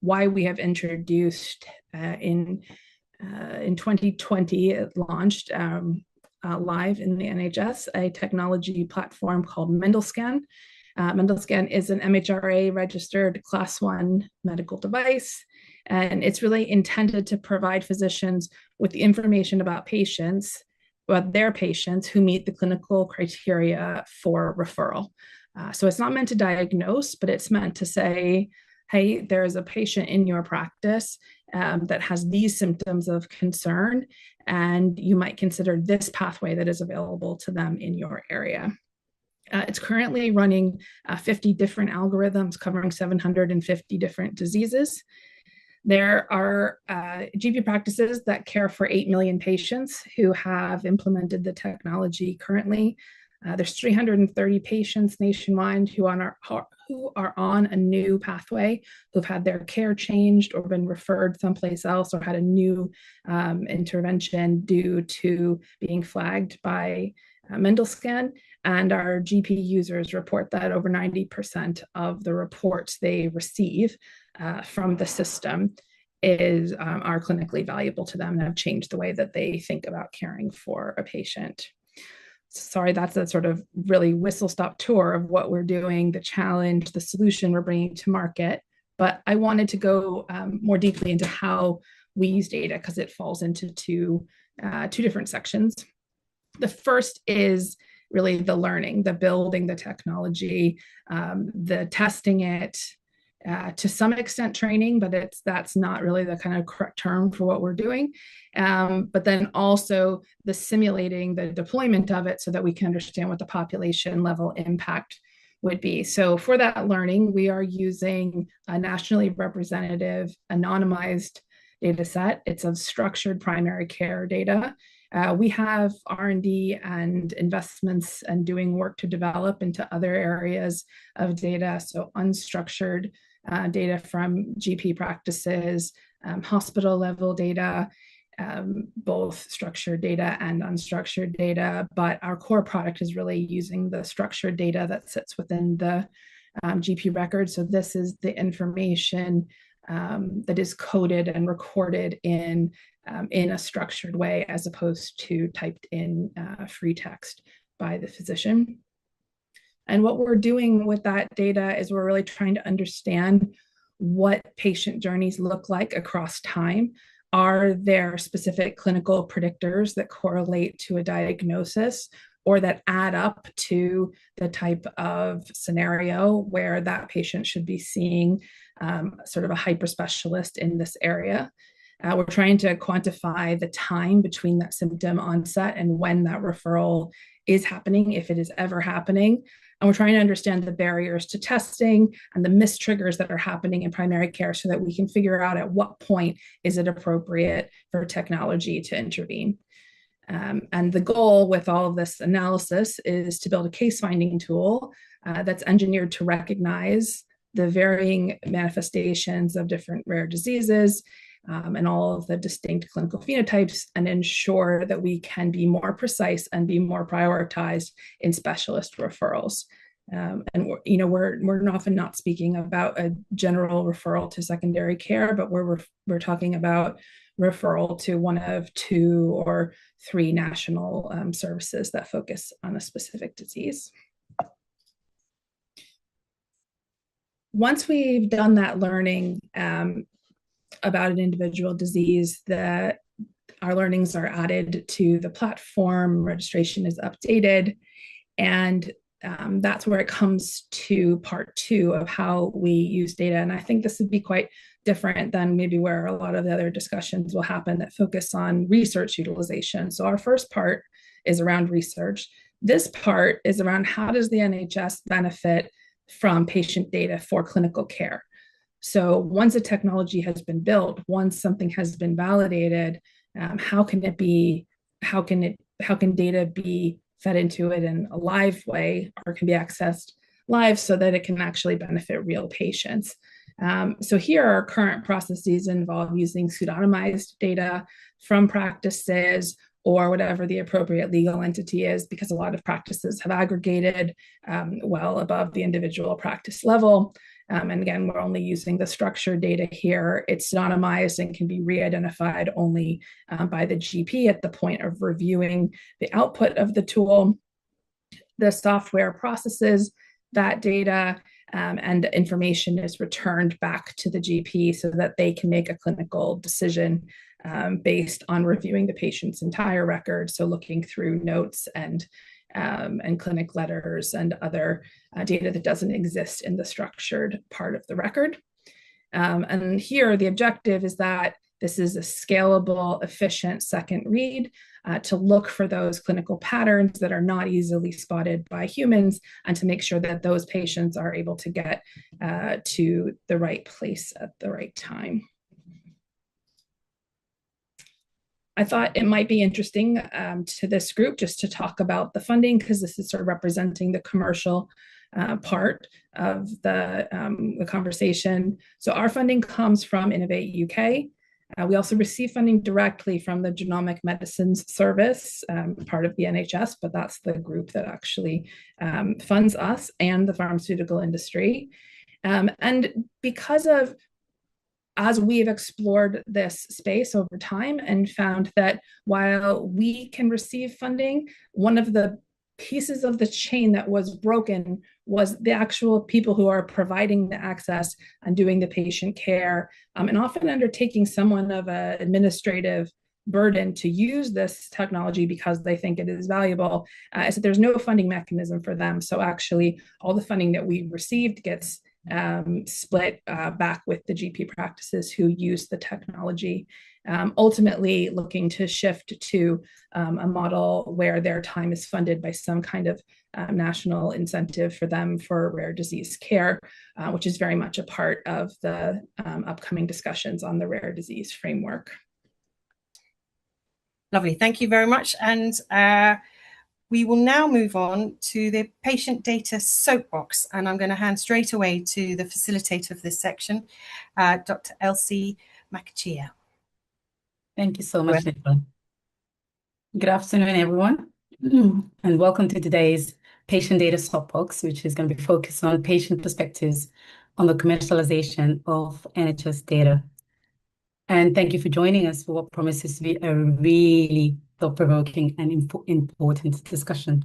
[SPEAKER 5] why we have introduced in 2020, it launched live in the NHS, a technology platform called MENDELSCAN. MENDELSCAN is an MHRA registered class 1 medical device, and it's really intended to provide physicians with the information about their patients who meet the clinical criteria for referral. So it's not meant to diagnose, but it's meant to say, hey, there is a patient in your practice that has these symptoms of concern, and you might consider this pathway that is available to them in your area. It's currently running 50 different algorithms covering 750 different diseases. There are GP practices that care for 8 million patients who have implemented the technology currently. There's 330 patients nationwide who are on a new pathway, who've had their care changed or been referred someplace else or had a new intervention due to being flagged by Mendelscan. And our GP users report that over 90% of the reports they receive from the system are clinically valuable to them and have changed the way that they think about caring for a patient. Sorry, that's a sort of really whistle-stop tour of what we're doing, the challenge, the solution we're bringing to market. But I wanted to go more deeply into how we use data, because it falls into two different sections. The first is really the learning, the building the technology, the testing it, to some extent training, but that's not really the kind of correct term for what we're doing. But then also the simulating the deployment of it so that we can understand what the population level impact would be. So for that learning, we are using a nationally representative anonymized data set. It's of structured primary care data. We have R&D and investments and doing work to develop into other areas of data. So unstructured data from GP practices, hospital level data, both structured data and unstructured data. But our core product is really using the structured data that sits within the GP record. So this is the information that is coded and recorded in a structured way, as opposed to typed in free text by the physician. And what we're doing with that data is we're really trying to understand what patient journeys look like across time. Are there specific clinical predictors that correlate to a diagnosis or that add up to the type of scenario where that patient should be seeing sort of a hyper specialist in this area? We're trying to quantify the time between that symptom onset and when that referral is happening, if it is ever happening. And we're trying to understand the barriers to testing and the mistriggers that are happening in primary care so that we can figure out at what point is it appropriate for technology to intervene. And the goal with all of this analysis is to build a case finding tool that's engineered to recognize the varying manifestations of different rare diseases and all of the distinct clinical phenotypes, and ensure that we can be more precise and be more prioritized in specialist referrals. And we're often not speaking about a general referral to secondary care, but we're talking about referral to one of 2 or 3 national services that focus on a specific disease. Once we've done that learning about an individual disease, our learnings are added to the platform, registration is updated, and that's where it comes to part 2 of how we use data. And I think this would be quite different than maybe where a lot of the other discussions will happen that focus on research utilization. So our first part is around research. This part is around how does the NHS benefit from patient data for clinical care. So once a technology has been built, once something has been validated, how can data be fed into it in a live way, or can be accessed live so that it can actually benefit real patients? So here our current processes involve using pseudonymized data from practices or whatever the appropriate legal entity is, because a lot of practices have aggregated well above the individual practice level. And again, we're only using the structured data here. It's pseudonymized and can be re-identified only by the GP at the point of reviewing the output of the tool. The software processes that data and information is returned back to the GP so that they can make a clinical decision based on reviewing the patient's entire record. So looking through notes and clinic letters and other data that doesn't exist in the structured part of the record. And here the objective is that this is a scalable, efficient second read to look for those clinical patterns that are not easily spotted by humans, and to make sure that those patients are able to get to the right place at the right time. I thought it might be interesting to this group just to talk about the funding, because this is sort of representing the commercial part of the conversation. So our funding comes from Innovate UK. We also receive funding directly from the Genomic Medicines Service, part of the NHS, but that's the group that actually funds us and the pharmaceutical industry. And because of, as we've explored this space over time and found that while we can receive funding, one of the pieces of the chain that was broken was the actual people who are providing the access and doing the patient care, and often undertaking somewhat of an administrative burden to use this technology because they think it is valuable. So there's no funding mechanism for them. So actually all the funding that we received gets split back with the GP practices who use the technology, ultimately looking to shift to a model where their time is funded by some kind of national incentive for them for rare disease care, which is very much a part of the upcoming discussions on the rare disease framework.
[SPEAKER 1] Lovely, thank you very much. And we will now move on to the patient data soapbox, and I'm going to hand straight away to the facilitator of this section, Dr. Elsie Makachia.
[SPEAKER 6] Thank you so much, Nicola. Good afternoon, everyone, and welcome to today's patient data soapbox, which is going to be focused on patient perspectives on the commercialization of NHS data. And thank you for joining us for what promises to be a really thought-provoking and important discussion.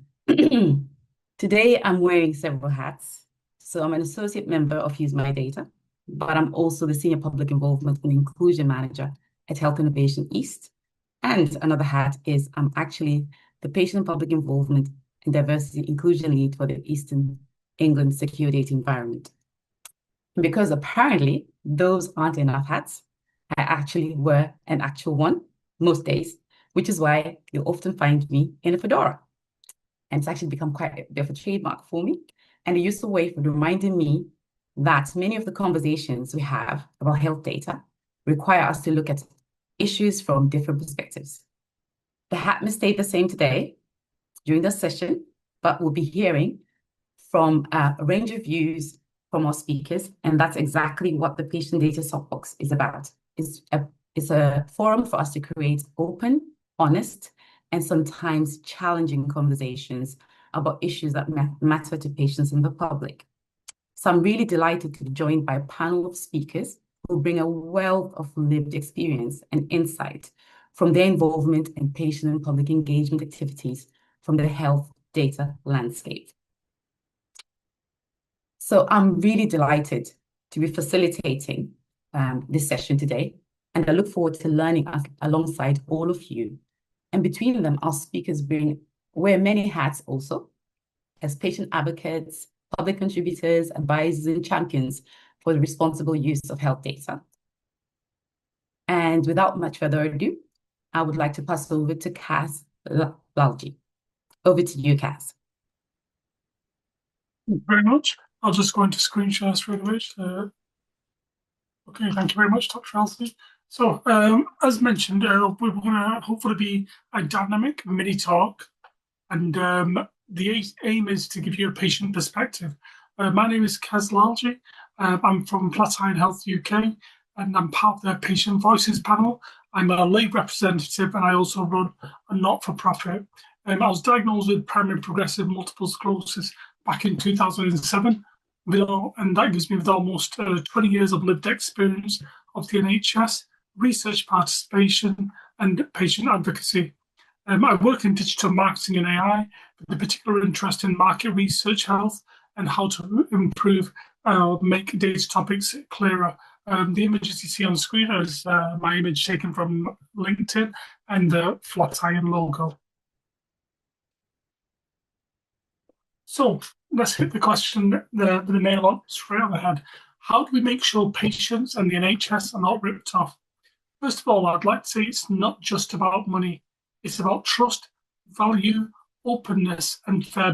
[SPEAKER 6] Today, I'm wearing several hats. So I'm an associate member of Use My Data, but I'm also the Senior Public Involvement and Inclusion Manager at Health Innovation East. And another hat is I'm actually the Patient Public Involvement and Diversity Inclusion Lead for the Eastern England Secure Data Environment. And because apparently those aren't enough hats, I actually wear an actual one most days, which is why you'll often find me in a fedora. And it's actually become quite a bit of a trademark for me. And a useful way for reminding me that many of the conversations we have about health data require us to look at issues from different perspectives. The hat may stay the same today during the session, but we'll be hearing from a range of views from our speakers. And that's exactly what the patient data soapbox is about. It's a forum for us to create open, honest, and sometimes challenging conversations about issues that matter to patients and the public. So I'm really delighted to be joined by a panel of speakers who bring a wealth of lived experience and insight from their involvement in patient and public engagement activities from the health data landscape. So I'm really delighted to be facilitating this session today, and I look forward to learning alongside all of you. And between them, our speakers wear many hats also, as patient advocates, public contributors, advisors, and champions for the responsible use of health data. And without much further ado, I would like to pass over to Kaz Lalji. Over to you, Kaz.
[SPEAKER 7] Thank you very much. I'll just go into screen share straight away. Okay, thank you very much, Dr. Elsie. So, as mentioned, we're going to hopefully be a dynamic mini talk, and the aim is to give you a patient perspective. My name is Kaz Lalji. I'm from Flatiron Health UK, and I'm part of the Patient Voices panel. I'm a lay representative, and I also run a not-for-profit. I was diagnosed with primary progressive multiple sclerosis back in 2007. And that gives me with almost 20 years of lived experience of the NHS, research participation, and patient advocacy. I work in digital marketing and AI, with a particular interest in market research health and how to improve, make data topics clearer. The images you see on screen is my image taken from LinkedIn and the Flatiron logo. So let's hit the question, the nail on straight on the head. How do we make sure patients and the NHS are not ripped off? First of all, I'd like to say it's not just about money. It's about trust, value, openness, and fair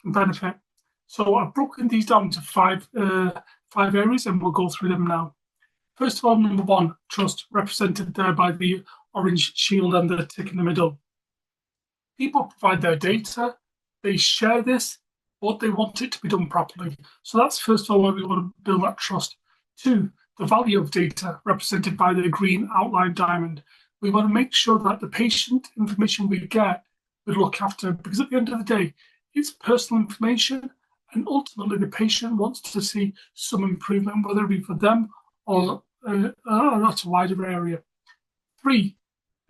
[SPEAKER 7] benefit. So I've broken these down to five areas, and we'll go through them now. First of all, number one, trust, represented there by the orange shield and the tick in the middle. People provide their data, they share this, but they want it to be done properly. So that's first of all where we want to build that trust. Two, the value of data represented by the green outline diamond. We want to make sure that the patient information we get, we look after, because at the end of the day, it's personal information, and ultimately the patient wants to see some improvement, whether it be for them or at a wider area. Three,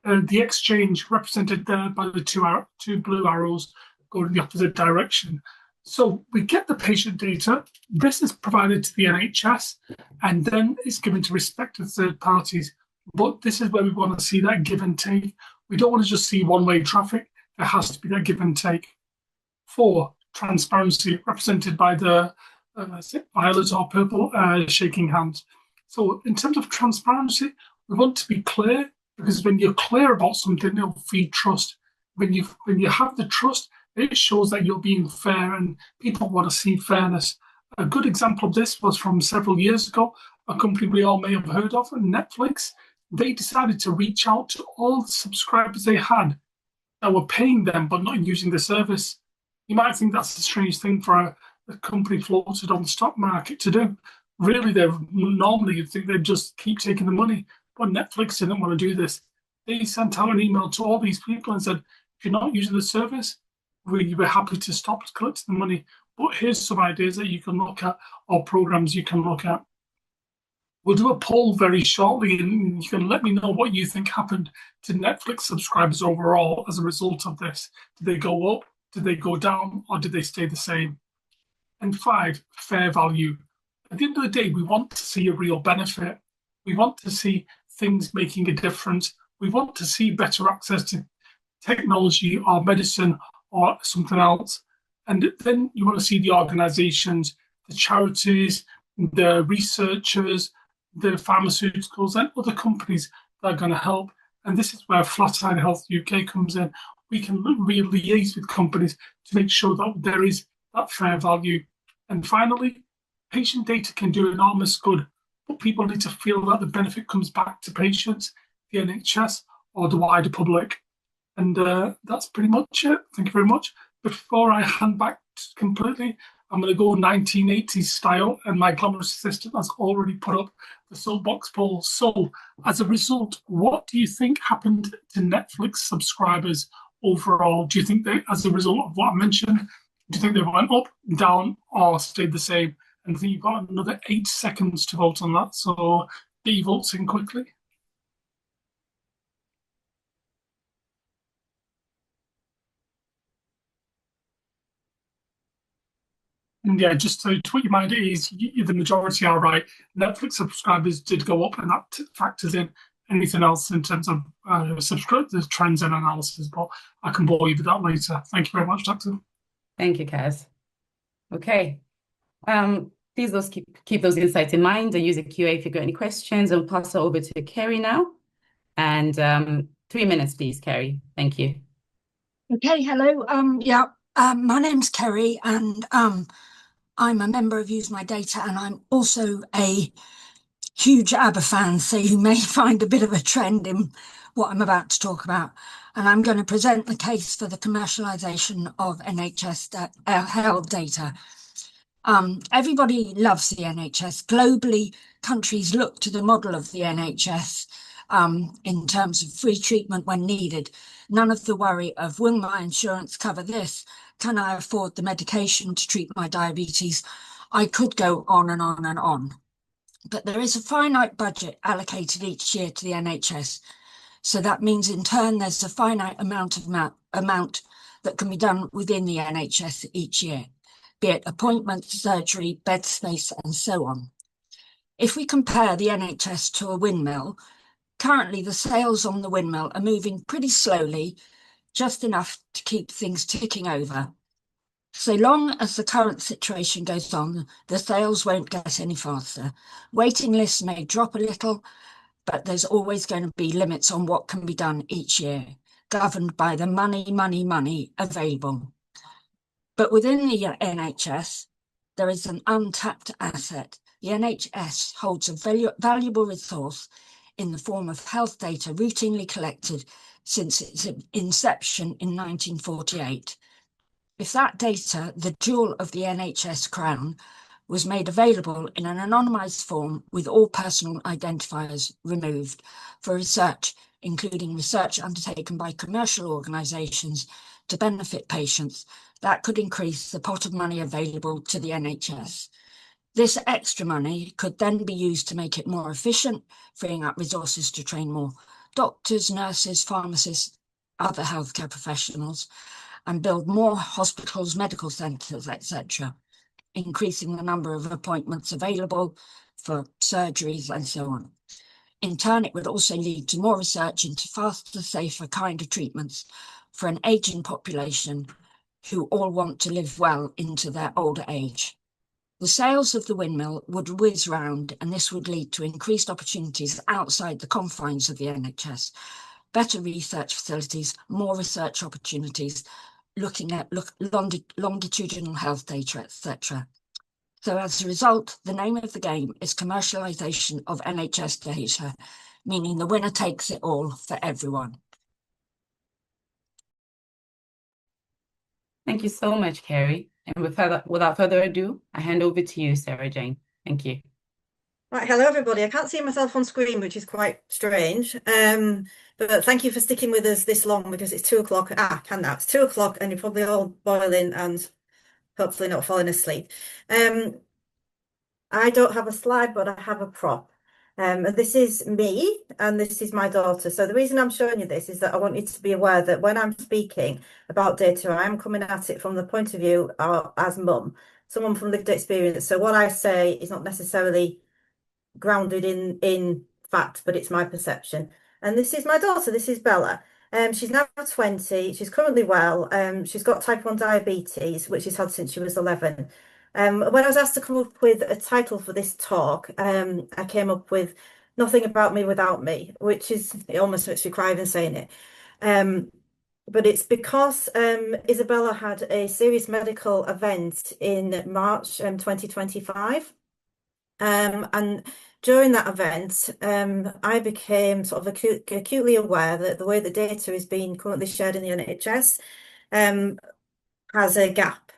[SPEAKER 7] the exchange represented there by the two blue arrows going in the opposite direction. So we get the patient data, this is provided to the NHS, and then it's given to respective third parties. But this is where we want to see that give and take. We don't want to just see one-way traffic, there has to be that give and take. Four, transparency, represented by the violet or purple shaking hands. So in terms of transparency, we want to be clear, because when you're clear about something, it'll feed trust. When you have the trust, it shows that you're being fair, and people want to see fairness. A good example of this was from several years ago, a company we all may have heard of, Netflix. They decided to reach out to all the subscribers they had that were paying them but not using the service. You might think that's a strange thing for a company floated on the stock market to do. Really, normally you'd think they'd just keep taking the money, but Netflix didn't want to do this. They sent out an email to all these people and said, if you're not using the service, we were happy to stop collecting the money, but here's some ideas that you can look at, or programs you can look at. We'll do a poll very shortly, and you can let me know what you think happened to Netflix subscribers overall as a result of this. Did they go up, did they go down, or did they stay the same? And five, fair value. At the end of the day, we want to see a real benefit. We want to see things making a difference. We want to see better access to technology or medicine or something else. And then you want to see the organizations, the charities, the researchers, the pharmaceuticals and other companies that are going to help. And this is where Flatiron Health UK comes in. We can really liaise with companies to make sure that there is that fair value. And finally, patient data can do enormous good, but people need to feel that the benefit comes back to patients, the NHS, or the wider public. And that's pretty much it. Thank you very much. Before I hand back completely, I'm going to go 1980s style, and my glamorous assistant has already put up the soapbox poll. So, as a result, what do you think happened to Netflix subscribers overall? Do you think they, as a result of what I mentioned, do you think they went up, down, or stayed the same? And I think you've got another 8 seconds to vote on that. So, get your votes in quickly. And yeah, just to put your mind at ease, the majority are right. Netflix subscribers did go up, and that factors in anything else in terms of the trends and analysis. But I can bore you with that later. Thank you very much, Doctor.
[SPEAKER 6] Thank you, Kaz. Okay. Please those keep those insights in mind and use a QA if you've got any questions. I'll pass it over to Kerry now. And 3 minutes, please, Kerry. Thank you.
[SPEAKER 8] Okay, hello. My name's Kerry, and I'm a member of Use My Data, and I'm also a huge ABBA fan, so you may find a bit of a trend in what I'm about to talk about. And I'm going to present the case for the commercialisation of NHS health data. Everybody loves the NHS. Globally, countries look to the model of the NHS in terms of free treatment when needed. None of the worry of, will my insurance cover this? Can I afford the medication to treat my diabetes? I could go on and on and on. But there is a finite budget allocated each year to the NHS. So that means in turn, there's a finite amount that can be done within the NHS each year, be it appointments, surgery, bed space, and so on. If we compare the NHS to a windmill, currently the sails on the windmill are moving pretty slowly, just enough to keep things ticking over. So long as the current situation goes on, the sails won't get any faster. Waiting lists may drop a little, but there's always going to be limits on what can be done each year, governed by the money available. But within the NHS, there is an untapped asset. The NHS holds a valuable resource in the form of health data routinely collected since its inception in 1948. If that data, the jewel of the NHS crown, was made available in an anonymised form with all personal identifiers removed for research, including research undertaken by commercial organisations to benefit patients, that could increase the pot of money available to the NHS. This extra money could then be used to make it more efficient, freeing up resources to train more doctors, nurses, pharmacists, other healthcare professionals, and build more hospitals, medical centres, etc., increasing the number of appointments available for surgeries and so on. In turn, it would also lead to more research into faster, safer, kinder treatments for an ageing population who all want to live well into their older age. The sales of the windmill would whiz round, and this would lead to increased opportunities outside the confines of the NHS, better research facilities, more research opportunities, looking at longitudinal health data, etc. So as a result, the name of the game is commercialisation of NHS data, meaning the winner takes it all for everyone.
[SPEAKER 6] Thank you so much, Kerry. And without further ado, I hand over to you, Sarah Jane. Thank you.
[SPEAKER 9] Right, hello everybody. I can't see myself on screen, which is quite strange. But thank you for sticking with us this long, because it's 2 o'clock. I can now. It's 2 o'clock and you're probably all boiling and hopefully not falling asleep. I don't have a slide, but I have a prop. And this is me and this is my daughter. So the reason I'm showing you this is that I want you to be aware that when I'm speaking about data, I'm coming at it from the point of view as mum, someone from lived experience. So what I say is not necessarily grounded in fact, but it's my perception. And this is my daughter. This is Bella. She's now 20. She's currently well. She's got type 1 diabetes, which she's had since she was 11. When I was asked to come up with a title for this talk, I came up with Nothing About Me Without Me, which is, it almost makes me cry even saying it. But it's because Isabella had a serious medical event in March 2025. And during that event, I became sort of acutely aware that the way the data is being currently shared in the NHS has a gap.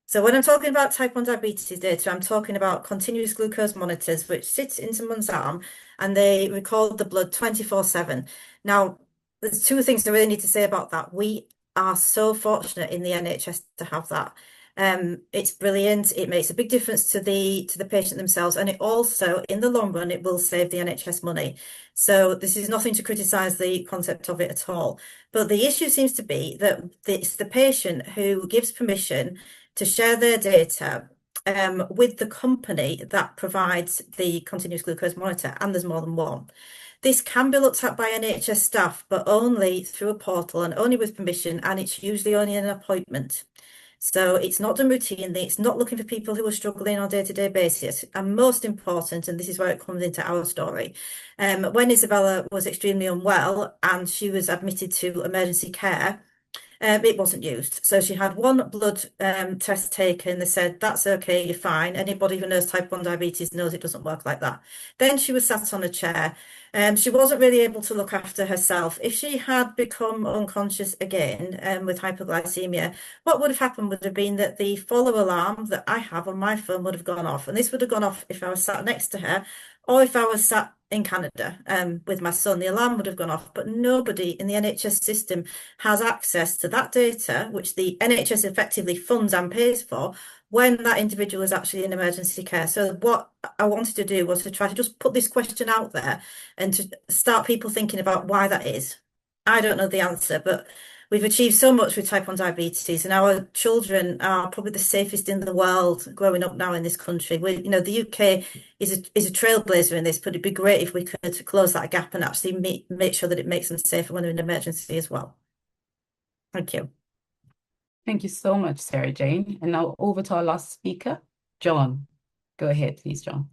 [SPEAKER 9] So when I'm talking about type 1 diabetes data, I'm talking about continuous glucose monitors, which sit in someone's arm and they record the blood 24/7. Now, there's two things I really need to say about that. We are so fortunate in the NHS to have that. It's brilliant. It makes a big difference to the patient themselves, and it also, in the long run, it will save the NHS money. So this is nothing to criticise the concept of it at all. But the issue seems to be that it's the patient who gives permission to share their data with the company that provides the continuous glucose monitor, and there's more than one. This can be looked at by NHS staff, but only through a portal and only with permission, and it's usually only an appointment. So it's not done routinely, it's not looking for people who are struggling on a day-to-day basis. And most important, and this is where it comes into our story, when Isabella was extremely unwell and she was admitted to emergency care, it wasn't used. So she had one blood test taken. They said, that's okay, you're fine. Anybody who knows type 1 diabetes knows it doesn't work like that. Then she was sat on a chair. She wasn't really able to look after herself. If she had become unconscious again with hypoglycemia, what would have happened would have been that the follow alarm that I have on my phone would have gone off. And this would have gone off if I was sat next to her or if I was sat in Canada with my son. The alarm would have gone off, but nobody in the NHS system has access to that data, which the NHS effectively funds and pays for, when that individual is actually in emergency care. So what I wanted to do was to try to just put this question out there and to start people thinking about why that is. I don't know the answer, but we've achieved so much with type 1 diabetes, and our children are probably the safest in the world growing up now in this country. The UK is a trailblazer in this, but it'd be great if we could close that gap and actually make sure that it makes them safer when they're in emergency as well. Thank you.
[SPEAKER 6] Thank you so much, Sarah Jane. And now over to our last speaker, John. Go ahead, please, John.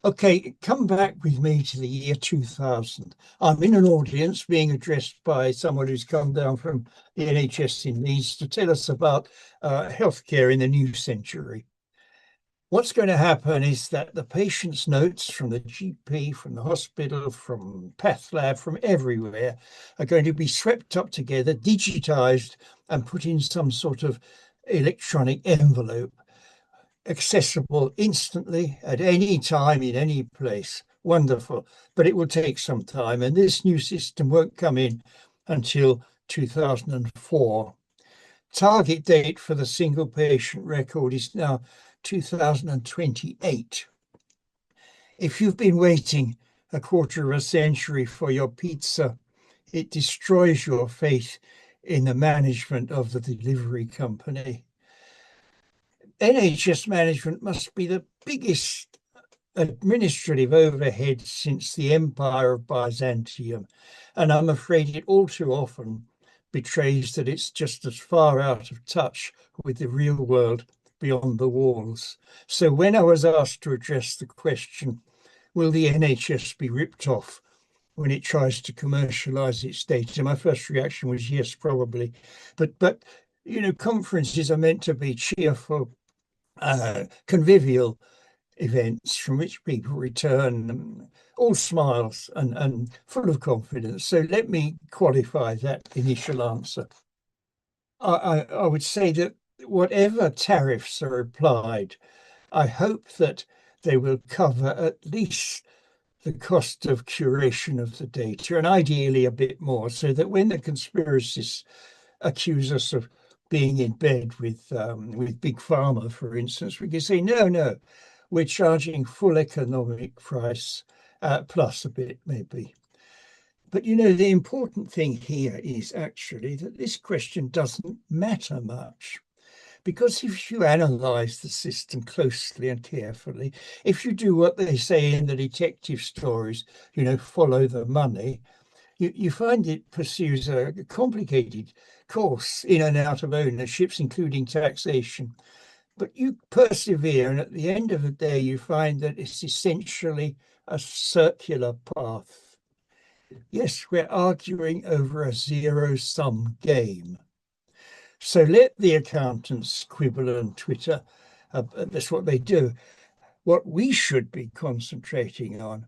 [SPEAKER 10] Okay, come back with me to the year 2000. I'm in an audience being addressed by someone who's come down from the NHS in Leeds to tell us about healthcare in the new century. What's going to happen is that the patient's notes from the GP, from the hospital, from path lab, from everywhere are going to be swept up together, digitized, and put in some sort of electronic envelope, accessible instantly at any time in any place. Wonderful. But it will take some time, and this new system won't come in until 2004. Target date for the single patient record is now 2028. If you've been waiting a quarter of a century for your pizza, it destroys your faith in the management of the delivery company. NHS management must be the biggest administrative overhead since the Empire of Byzantium, and I'm afraid it all too often betrays that it's just as far out of touch with the real world beyond the walls. So when I was asked to address the question, will the NHS be ripped off when it tries to commercialize its data, my first reaction was yes, probably. But you know, conferences are meant to be cheerful, convivial events from which people return all smiles and full of confidence. So let me qualify that initial answer. I would say that whatever tariffs are applied, I hope that they will cover at least the cost of curation of the data, and ideally a bit more, so that when the conspiracists accuse us of being in bed with Big Pharma, for instance, we can say, no, we're charging full economic price, plus a bit maybe. But you know, the important thing here is actually that this question doesn't matter much. Because if you analyze the system closely and carefully, if you do what they say in the detective stories, you know, follow the money, you find it pursues a complicated course in and out of ownerships, including taxation. But you persevere, and at the end of the day, you find that it's essentially a circular path. Yes, we're arguing over a zero-sum game. So let the accountants quibble and twitter. That's what they do. What we should be concentrating on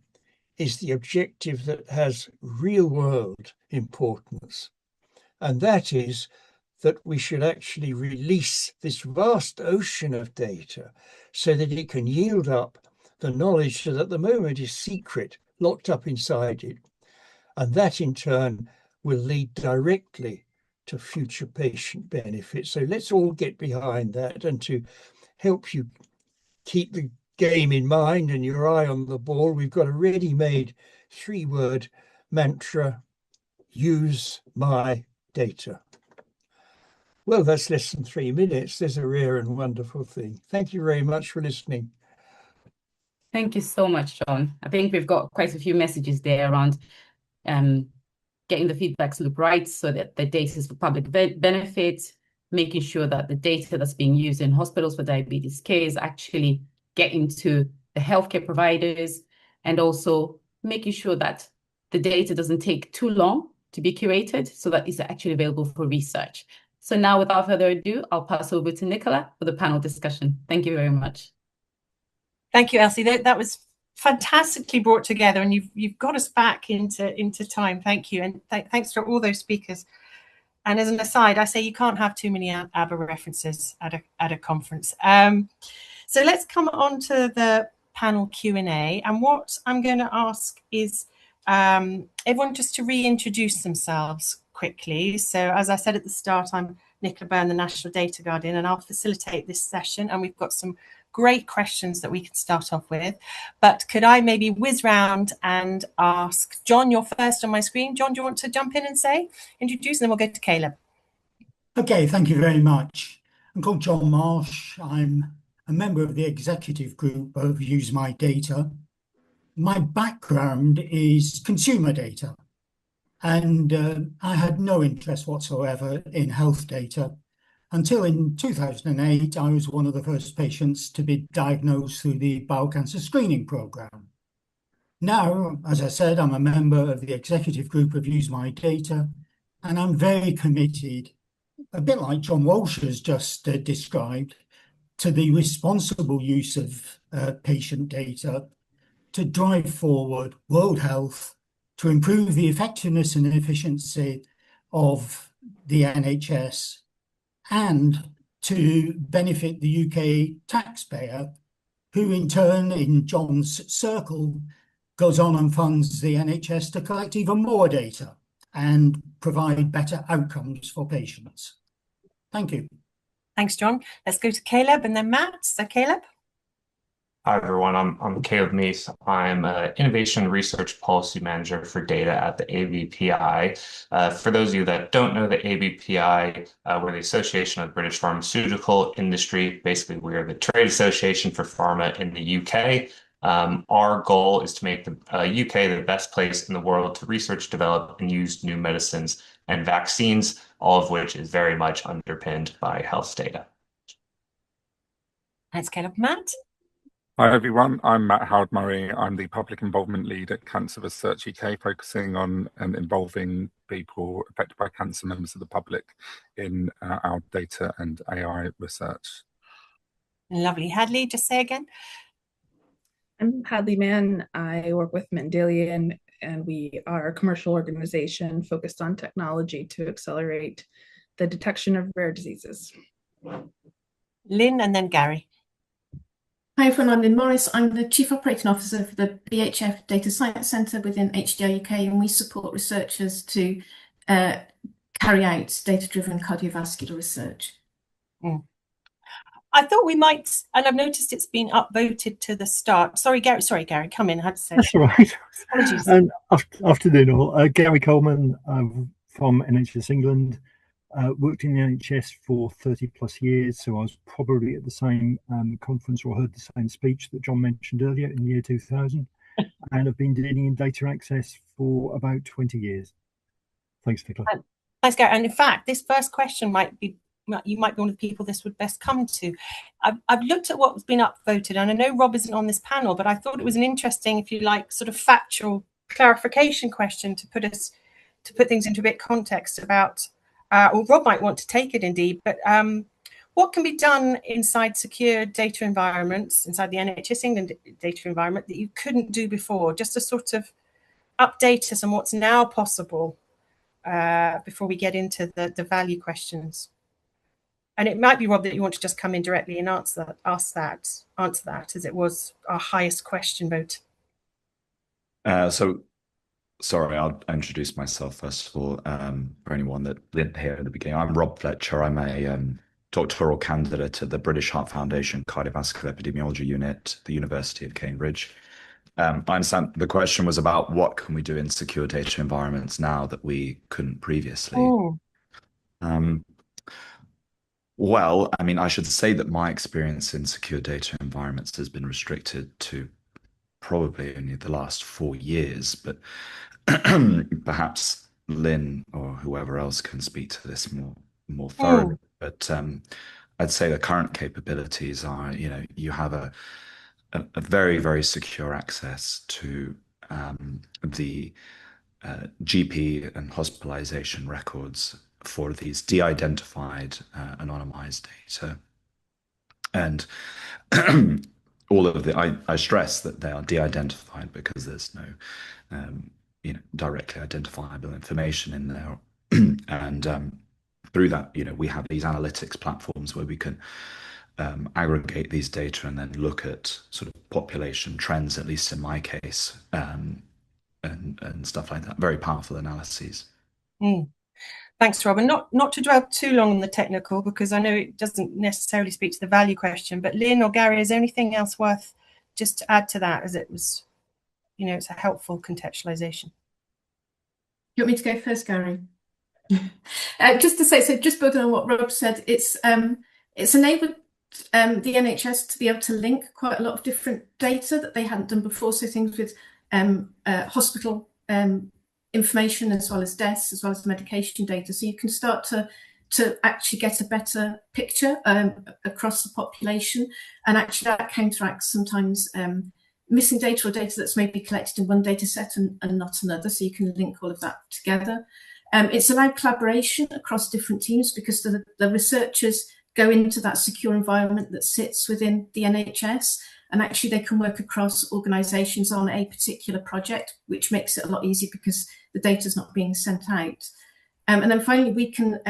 [SPEAKER 10] is the objective that has real world importance. And that is that we should actually release this vast ocean of data so that it can yield up the knowledge that at the moment is secret, locked up inside it. And that in turn will lead directly to future patient benefits. So let's all get behind that, and to help you keep the game in mind and your eye on the ball, we've got a ready-made 3-word mantra: use my data. Well, that's less than 3 minutes. There's a rare and wonderful thing. Thank you very much for listening.
[SPEAKER 6] Thank you so much, John. I think we've got quite a few messages there around getting the feedback loop right so that the data is for public benefit, making sure that the data that's being used in hospitals for diabetes care is actually getting to the healthcare providers, and also making sure that the data doesn't take too long to be curated so that it's actually available for research. So now, without further ado, I'll pass over to Nicola for the panel discussion. Thank you very much.
[SPEAKER 1] Thank you, Elsie. That was fantastically brought together, and you've got us back into time. Thank you, and thanks to all those speakers. And as an aside, I say you can't have too many ABBA references at a conference. So let's come on to the panel Q&A, and what I'm going to ask is everyone just to reintroduce themselves quickly. So as I said at the start, I'm Nicola Byrne, the National Data Guardian, and I'll facilitate this session, and we've got some great questions that we can start off with. But could I maybe whiz round and ask John, you're first on my screen. John, do you want to jump in and introduce, and then we'll go to Caleb.
[SPEAKER 11] Okay, thank you very much. I'm called John Marsh. I'm a member of the executive group of Use My Data. My background is consumer data, and I had no interest whatsoever in health data until in 2008, I was one of the first patients to be diagnosed through the bowel cancer screening program. Now, as I said, I'm a member of the executive group of Use My Data, and I'm very committed, a bit like John Walsh has just described, to the responsible use of patient data to drive forward world health, to improve the effectiveness and efficiency of the NHS, and to benefit the UK taxpayer, who in turn, in John's circle, goes on and funds the NHS to collect even more data and provide better outcomes for patients. Thank you.
[SPEAKER 1] Thanks, John. Let's go to Caleb and then Matt. So Caleb?
[SPEAKER 12] Hi, everyone. I'm Caleb Meese. I'm an Innovation Research Policy Manager for Data at the ABPI. For those of you that don't know, the ABPI, we're the Association of the British Pharmaceutical Industry. Basically, we're the trade association for pharma in the UK. Our goal is to make the UK the best place in the world to research, develop, and use new medicines and vaccines, all of which is very much underpinned by health data.
[SPEAKER 1] Thanks, Caleb. Matt?
[SPEAKER 4] Hi everyone, I'm Matt Howard-Murray. I'm the Public Involvement Lead at Cancer Research UK, focusing on and involving people affected by cancer, members of the public, in our data and AI research.
[SPEAKER 1] Lovely. Hadley, just say again.
[SPEAKER 5] I'm Hadley Mann. I work with Mendelian, and we are a commercial organization focused on technology to accelerate the detection of rare diseases.
[SPEAKER 1] Lynn and then Gary.
[SPEAKER 13] Hi everyone, I'm Lynn Morris. I'm the Chief Operating Officer for the BHF Data Science Centre within HDR UK, and we support researchers to carry out data-driven cardiovascular research.
[SPEAKER 1] I thought we might, and I've noticed it's been upvoted to the start. Sorry, Gary, come in. I had to say.
[SPEAKER 14] That's all right.
[SPEAKER 1] Apologies.
[SPEAKER 14] Afternoon all. Gary Coleman from NHS England. Worked in the NHS for 30 plus years, so I was probably at the same conference or heard the same speech that John mentioned earlier in the year 2000, and I've been dealing in data access for about 20 years. Thanks, Nicola.
[SPEAKER 1] Thanks, Gary. And in fact, this first question you might be one of the people this would best come to. I've looked at what's been upvoted, and I know Rob isn't on this panel, but I thought it was an interesting, if you like, sort of factual clarification question to put things into a bit of context about. Or Rob might want to take it indeed, but what can be done inside secure data environments, inside the NHS England data environment, that you couldn't do before? Just to sort of update us on what's now possible before we get into the value questions. And it might be, Rob, that you want to just come in directly and answer that, as it was our highest question vote.
[SPEAKER 2] Sorry, I'll introduce myself first of all, for anyone that didn't hear at the beginning. I'm Rob Fletcher. I'm a doctoral candidate at the British Heart Foundation Cardiovascular Epidemiology Unit at the University of Cambridge. I understand the question was about what can we do in secure data environments now that we couldn't previously. Well, I mean, I should say that my experience in secure data environments has been restricted to probably only the last 4 years, but perhaps Lynn or whoever else can speak to this more thoroughly. But I'd say the current capabilities are, you have a very, very secure access to the GP and hospitalization records for these de-identified anonymized data. And all of I stress that they are de-identified because there's no directly identifiable information in there. And through that, we have these analytics platforms where we can aggregate these data and then look at sort of population trends, at least in my case, and stuff like that. Very powerful analyses.
[SPEAKER 1] Thanks, Rob. And not to dwell too long on the technical, because I know it doesn't necessarily speak to the value question, but Lynn or Gary, is there anything else worth just to add to that, as it was, it's a helpful contextualization?
[SPEAKER 13] You want me to go first, Gary? Just to say, so just building on what Rob said, it's enabled the NHS to be able to link quite a lot of different data that they hadn't done before. So things with hospital information, as well as deaths, as well as medication data. So you can start to actually get a better picture across the population, and actually that counteracts sometimes missing data or data that's maybe collected in one data set and not another. So you can link all of that together. It's allowed collaboration across different teams, because the researchers go into that secure environment that sits within the NHS, and actually they can work across organisations on a particular project, which makes it a lot easier because the data is not being sent out. And then finally, we can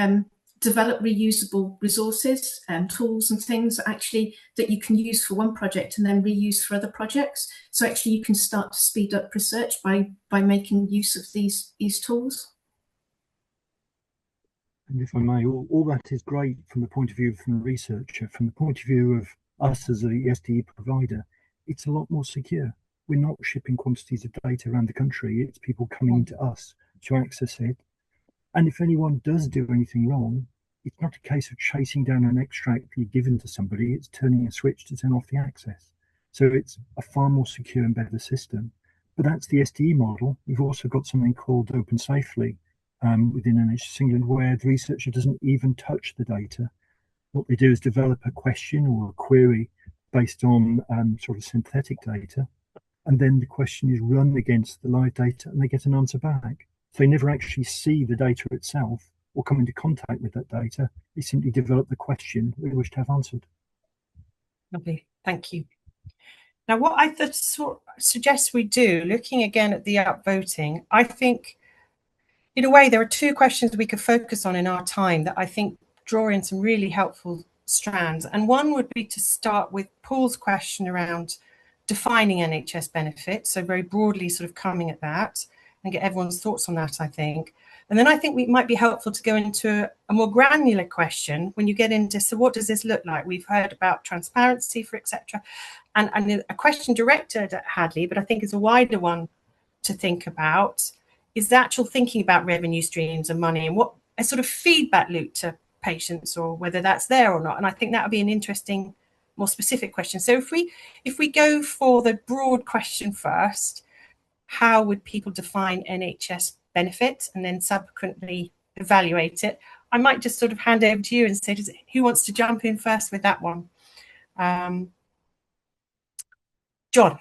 [SPEAKER 13] develop reusable resources and tools and things actually that you can use for one project and then reuse for other projects. So actually you can start to speed up research by making use of these tools.
[SPEAKER 14] And if I may, all that is great from the point of view from the researcher. From the point of view of us as the SDE provider, it's a lot more secure. We're not shipping quantities of data around the country. It's people coming to us to access it. And if anyone does do anything wrong, it's not a case of chasing down an extract you've given to somebody. It's turning a switch to turn off the access. So it's a far more secure and better system. But that's the SDE model. We've also got something called Open Safely within NHS England, where the researcher doesn't even touch the data. What they do is develop a question or a query based on sort of synthetic data, and then the question is run against the live data and they get an answer back. So they never actually see the data itself or come into contact with that data. They simply develop the question they wish to have answered.
[SPEAKER 1] Lovely, thank you. Now, what I suggest we do, looking again at the upvoting, I think in a way there are two questions we could focus on in our time that I think draw in some really helpful strands. And one would be to start with Paul's question around defining NHS benefits, so very broadly sort of coming at that and get everyone's thoughts on that, I think. And then I think it might be helpful to go into a more granular question when you get into, so what does this look like? We've heard about transparency, for etc. And a question directed at Hadley, but I think is a wider one to think about, is the actual thinking about revenue streams and money and what a sort of feedback loop to patients, or whether that's there or not. And I think that would be an interesting, more specific question. So if we go for the broad question first, how would people define NHS benefit and then subsequently evaluate it? I might just sort of hand over to you and say, who wants to jump in first with that one? John.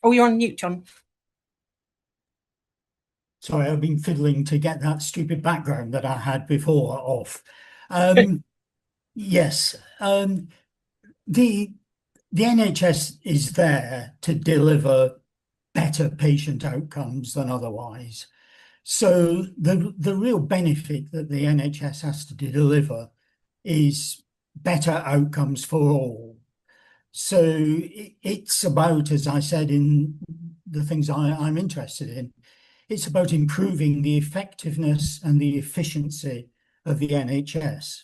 [SPEAKER 1] Oh, you're on mute, John.
[SPEAKER 11] Sorry, I've been fiddling to get that stupid background that I had before off. Yes, the NHS is there to deliver better patient outcomes than otherwise. So the real benefit that the NHS has to deliver is better outcomes for all. So it's about, as I said, in the things I'm interested in, it's about improving the effectiveness and the efficiency of the NHS.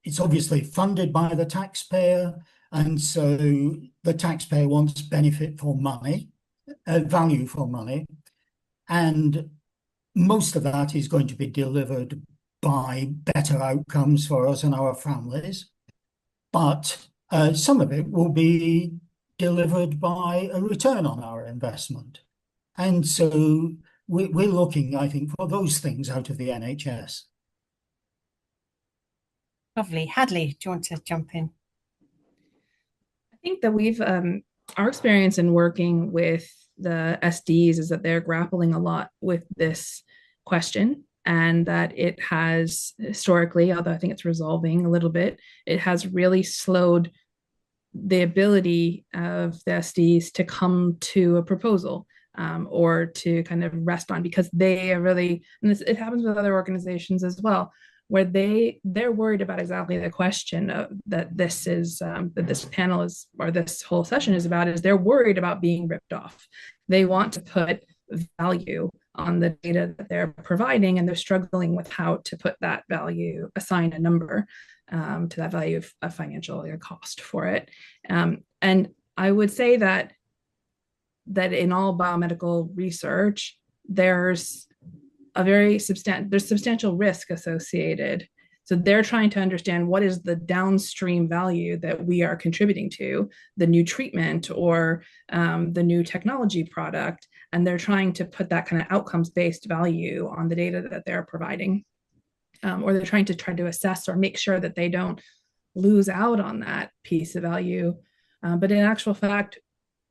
[SPEAKER 11] It's obviously funded by the taxpayer, and so the taxpayer wants benefit for money, value for money, and most of that is going to be delivered by better outcomes for us and our families, but some of it will be delivered by a return on our investment. And so we're looking, I think, for those things out of the NHS.
[SPEAKER 1] Lovely. Hadley, do you want to jump in?
[SPEAKER 5] I think that we've, our experience in working with the SDs is that they're grappling a lot with this question, and that it has historically, although I think it's resolving a little bit, it has really slowed the ability of the SDs to come to a proposal. Or to kind of rest on, because they are really, and it happens with other organizations as well, where they're worried about exactly the question that this is that this panel is, or this whole session is about, is they're worried about being ripped off. They want to put value on the data that they're providing, and they're struggling with how to put that value, assign a number to that value of financial cost for it. And I would say that in all biomedical research, there's substantial risk associated. So they're trying to understand what is the downstream value that we are contributing to the new treatment or the new technology product, and they're trying to put that kind of outcomes-based value on the data that they're providing, or they're trying to assess or make sure that they don't lose out on that piece of value. But in actual fact,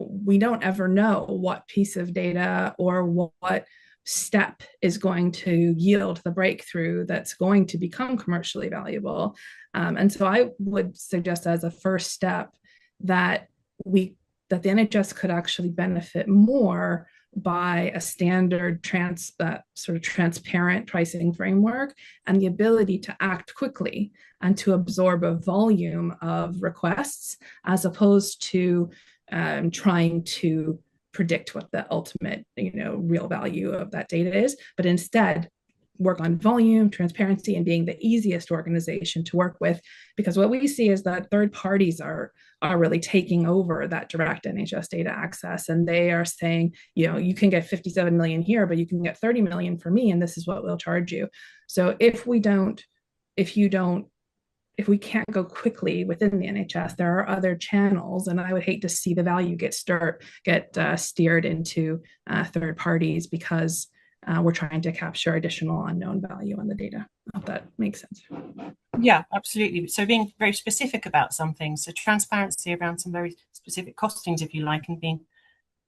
[SPEAKER 5] we don't ever know what piece of data or what step is going to yield the breakthrough that's going to become commercially valuable. And so I would suggest as a first step that the NHS could actually benefit more by a standard sort of transparent pricing framework and the ability to act quickly and to absorb a volume of requests, as opposed to trying to predict what the ultimate, real value of that data is, but instead work on volume, transparency, and being the easiest organization to work with. Because what we see is that third parties are really taking over that direct NHS data access, and they are saying, you can get 57 million here, but you can get 30 million for me, and this is what we'll charge you. So if we can't go quickly within the NHS, there are other channels, and I would hate to see the value get steered into third parties because we're trying to capture additional unknown value on the data. I hope that makes sense.
[SPEAKER 1] Yeah, absolutely. So being very specific about some things, so transparency around some very specific costings, if you like, and being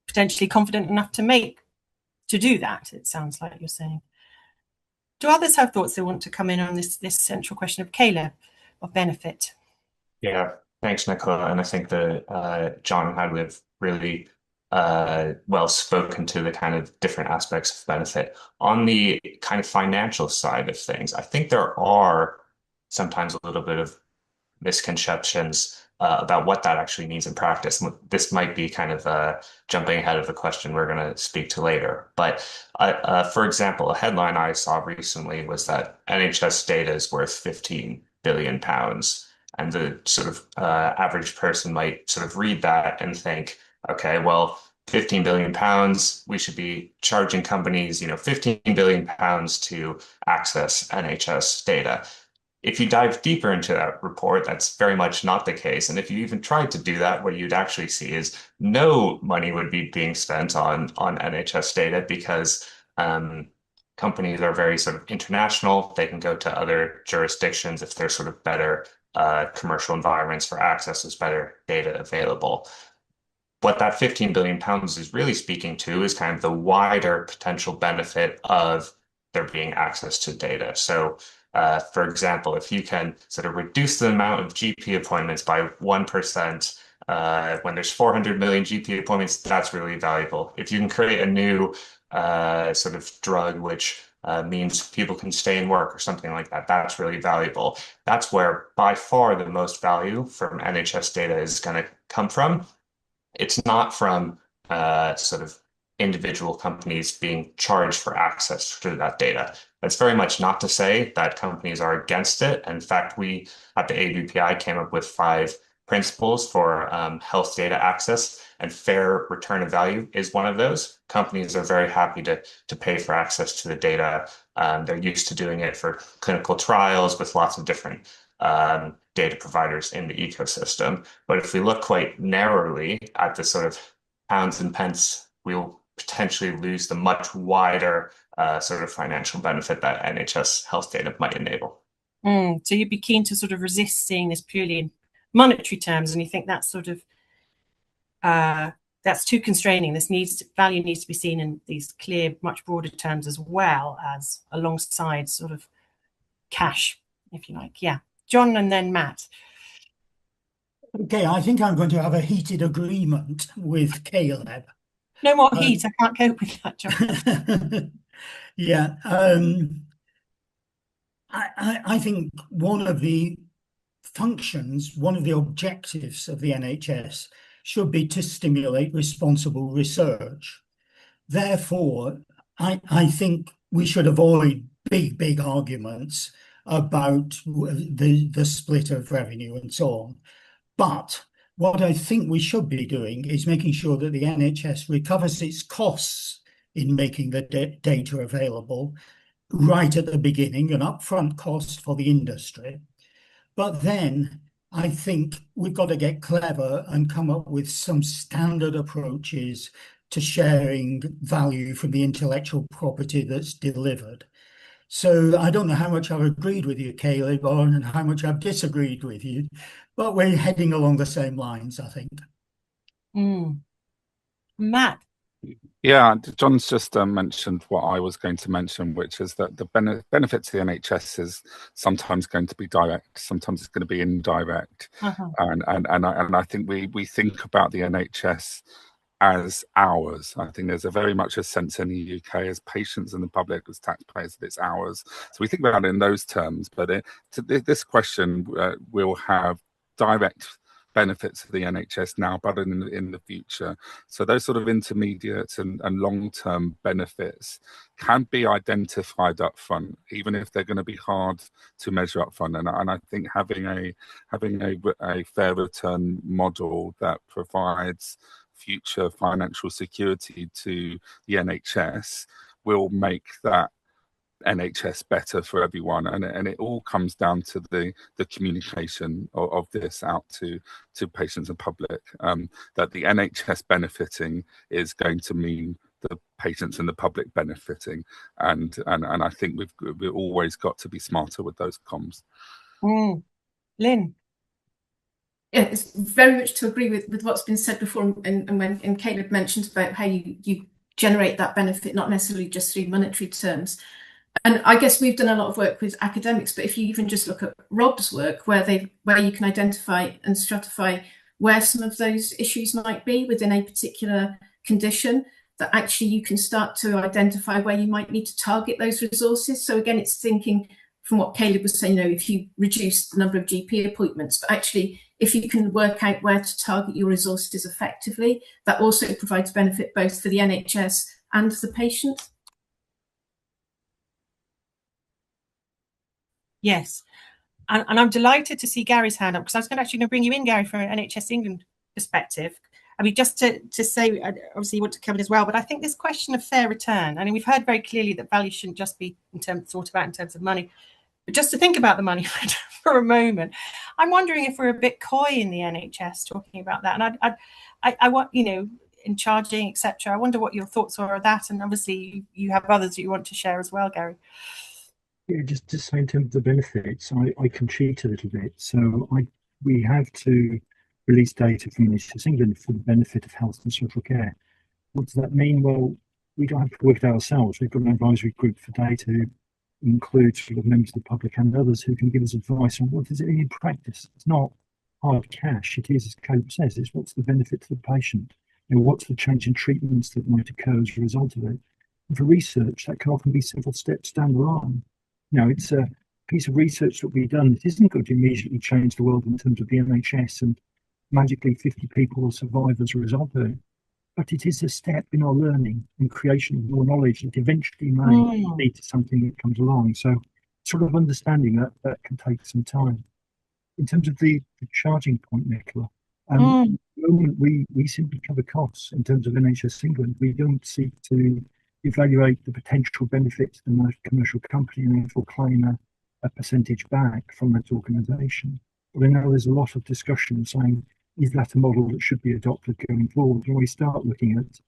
[SPEAKER 1] potentially confident enough to do that, it sounds like you're saying. Do others have thoughts they want to come in on this central question of Caleb, of benefit?
[SPEAKER 12] Yeah, thanks, Nicola. And I think that John and Hadley have really well spoken to the kind of different aspects of benefit. On the kind of financial side of things, I think there are sometimes a little bit of misconceptions about what that actually means in practice. This might be kind of jumping ahead of the question we're going to speak to later. But for example, a headline I saw recently was that NHS data is worth 15 billion pounds. And the sort of average person might sort of read that and think, okay, well, 15 billion pounds, we should be charging companies, 15 billion pounds to access NHS data. If you dive deeper into that report, that's very much not the case. And if you even tried to do that, what you'd actually see is no money would be being spent on NHS data because companies are very sort of international. They can go to other jurisdictions if there's sort of better commercial environments for access, there's better data available. What that 15 billion pounds is really speaking to is kind of the wider potential benefit of there being access to data. So for example, if you can sort of reduce the amount of GP appointments by 1%, when there's 400 million GP appointments, that's really valuable. If you can create a new sort of drug which means people can stay in work or something like that, that's really valuable. That's where by far the most value from NHS data is going to come from. It's not from sort of individual companies being charged for access to that data. That's very much not to say that companies are against it. In fact, we at the ABPI came up with 5 principles for health data access, and fair return of value is one of those. Companies are very happy to pay for access to the data. They're used to doing it for clinical trials with lots of different data providers in the ecosystem. But if we look quite narrowly at the sort of pounds and pence, we'll potentially lose the much wider sort of financial benefit that NHS health data might enable.
[SPEAKER 1] So you'd be keen to sort of resist seeing this purely in monetary terms, and you think that's sort of that's too constraining. Value needs to be seen in these clear, much broader terms as well as alongside sort of cash, if you like. Yeah, John and then Matt.
[SPEAKER 11] Okay, I think I'm going to have a heated agreement with Caleb.
[SPEAKER 1] No more heat. I can't cope with that, John.
[SPEAKER 11] Yeah, I think one of the functions, one of the objectives of the NHS should be to stimulate responsible research. Therefore, I think we should avoid big arguments about the split of revenue and so on. But what I think we should be doing is making sure that the NHS recovers its costs in making the data available right at the beginning, an upfront cost for the industry. But then I think we've got to get clever and come up with some standard approaches to sharing value from the intellectual property that's delivered. So I don't know how much I've agreed with you, Caleb, and how much I've disagreed with you, but we're heading along the same lines, I think.
[SPEAKER 1] Matt.
[SPEAKER 4] Yeah, John's just mentioned what I was going to mention, which is that the benefit to the NHS is sometimes going to be direct, sometimes it's going to be indirect, and I think we think about the NHS as ours. I think there's a very much a sense in the UK as patients and the public, as taxpayers, that it's ours. So we think about it in those terms. But this question will have direct benefits to the NHS now, but in the future. So those sort of intermediate and long-term benefits can be identified up front, even if they're going to be hard to measure up front. And I think having a fair return model that provides future financial security to the NHS will make that NHS better for everyone, and it all comes down to the communication of this out to patients and public, that the NHS benefiting is going to mean the patients and the public benefiting, and I think we've always got to be smarter with those comms.
[SPEAKER 1] Lynn.
[SPEAKER 13] Yeah, it's very much to agree with what's been said before, and Caleb mentioned about how you generate that benefit, not necessarily just through monetary terms. And I guess we've done a lot of work with academics, but if you even just look at Rob's work, where you can identify and stratify where some of those issues might be within a particular condition, that actually you can start to identify where you might need to target those resources. So again, it's thinking from what Caleb was saying, if you reduce the number of GP appointments, but actually if you can work out where to target your resources effectively, that also provides benefit both for the NHS and the patient.
[SPEAKER 1] Yes, and I'm delighted to see Gary's hand up, because I was actually going to bring you in, Gary, from an NHS England perspective. I mean, just to say, obviously you want to cover it as well, but I think this question of fair return, I mean, we've heard very clearly that value shouldn't just be thought about in terms of money, but just to think about the money for a moment, I'm wondering if we're a bit coy in the NHS talking about that. And I want, in charging, etc. I wonder what your thoughts are on that. And obviously you have others that you want to share as well, Gary.
[SPEAKER 14] Yeah, just to say in terms of the benefits, I can cheat a little bit. So we have to release data from NHS England for the benefit of health and social care. What does that mean? Well, we don't have to work it ourselves. We've got an advisory group for data who includes sort of members of the public and others who can give us advice on what is it in practice. It's not hard cash. It is, as Caleb says, it's what's the benefit to the patient. What's the change in treatments that might occur as a result of it. And for research, that can often be several steps down the line. It's a piece of research that we've done that isn't going to immediately change the world in terms of the NHS and magically 50 people will survive as a result of it. But it is a step in our learning and creation of more knowledge that eventually may lead to something that comes along. So sort of understanding that can take some time. In terms of the charging point, Nicola, at the moment we simply cover costs in terms of NHS England. We don't seek to evaluate the potential benefits to the commercial company and therefore claim a percentage back from that organisation. But I know there's a lot of discussion saying, is that a model that should be adopted going forward? And we start looking at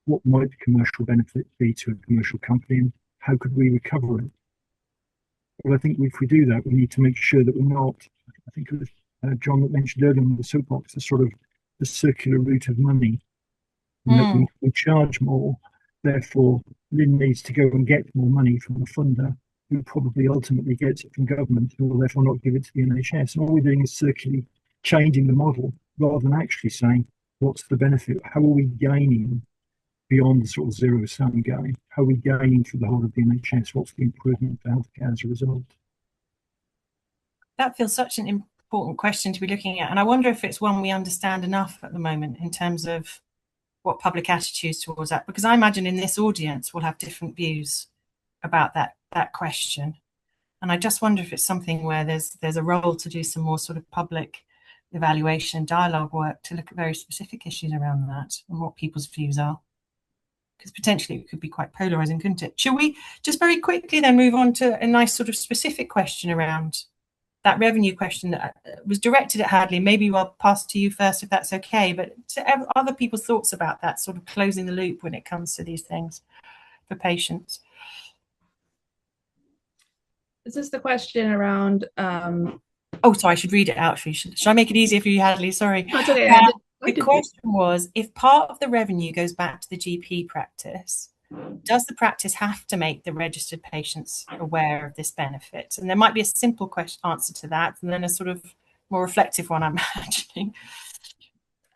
[SPEAKER 14] what might the commercial benefit be to a commercial company and how could we recover it? Well, I think if we do that, we need to make sure that we're not, I think it was John that mentioned earlier in the soapbox, the sort of the circular route of money. And that we charge more, therefore Lynn needs to go and get more money from a funder who probably ultimately gets it from government, who will therefore not give it to the NHS. And all we're doing is circularly changing the model rather than actually saying, what's the benefit? How are we gaining beyond the sort of zero-sum game? How are we gaining for the whole of the NHS? What's the improvement for healthcare as a result?
[SPEAKER 1] That feels such an important question to be looking at. And I wonder if it's one we understand enough at the moment in terms of what public attitudes towards that, because I imagine in this audience we'll have different views about that question. And I just wonder if it's something where there's a role to do some more sort of public evaluation and dialogue work to look at very specific issues around that and what people's views are. Because potentially it could be quite polarizing, couldn't it? Shall we just very quickly then move on to a nice sort of specific question around that revenue question that was directed at Hadley? Maybe I'll pass to you first if that's okay, but to other people's thoughts about that, sort of closing the loop when it comes to these things for patients.
[SPEAKER 5] Is this the question around
[SPEAKER 1] oh, sorry, I should read it out for you. Should I make it easier for you, Hadley? Sorry.
[SPEAKER 5] That's okay.
[SPEAKER 1] The question was, if part of the revenue goes back to the GP practice, does the practice have to make the registered patients aware of this benefit? And there might be a simple answer to that, and then a sort of more reflective one, I'm imagining.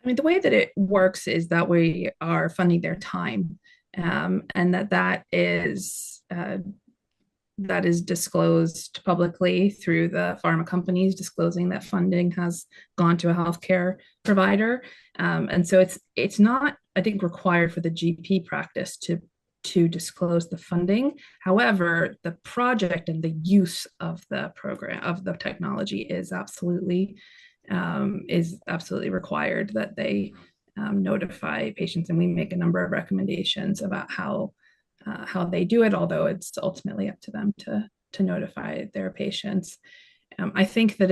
[SPEAKER 5] I mean, the way that it works is that we are funding their time, and that is disclosed publicly through the pharma companies disclosing that funding has gone to a healthcare provider, and so it's not, I think, required for the GP practice to disclose the funding. However, the project and the use of the program, of the technology, is absolutely required that they notify patients, and we make a number of recommendations about how they do it, although it's ultimately up to them to notify their patients. I think that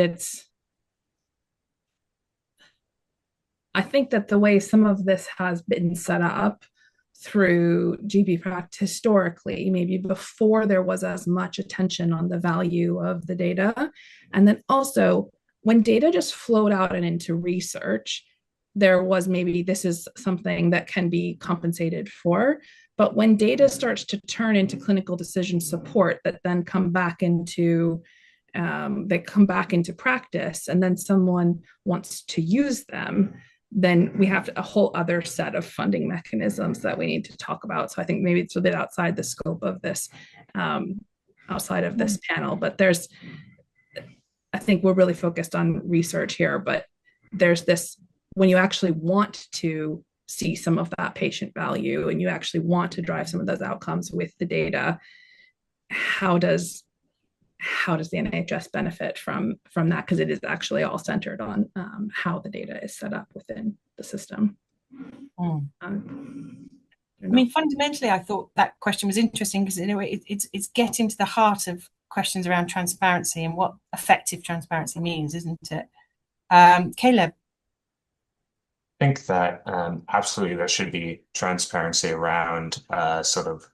[SPEAKER 5] the way some of this has been set up through GP practice historically, maybe before there was as much attention on the value of the data, and then also when data just flowed out and into research, there was maybe this is something that can be compensated for. But when data starts to turn into clinical decision support that then come back into practice, and then someone wants to use them, then we have a whole other set of funding mechanisms that we need to talk about. So I think maybe it's a bit outside the scope of this, outside of this panel, but I think we're really focused on research here, but there's this, when you actually want to see some of that patient value and you actually want to drive some of those outcomes with the data, how does the NHS benefit from that? Because it is actually all centered on how the data is set up within the system.
[SPEAKER 1] I mean, fundamentally, I thought that question was interesting because it's getting to the heart of questions around transparency and what effective transparency means, isn't it? Caleb?
[SPEAKER 12] I think that absolutely there should be transparency around sort of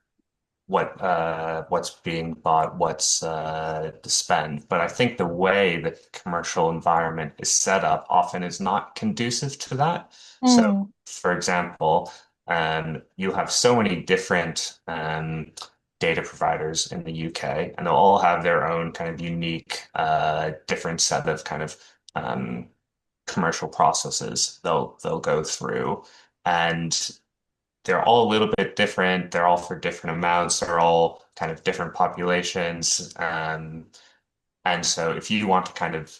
[SPEAKER 12] what's being bought, what's the spend. But I think the way the commercial environment is set up often is not conducive to that. So, for example, you have so many different data providers in the UK, and they'll all have their own kind of unique, different set of kind of commercial processes they'll go through, and they're all a little bit different. They're all for different amounts. They're all kind of different populations. And so if you want to kind of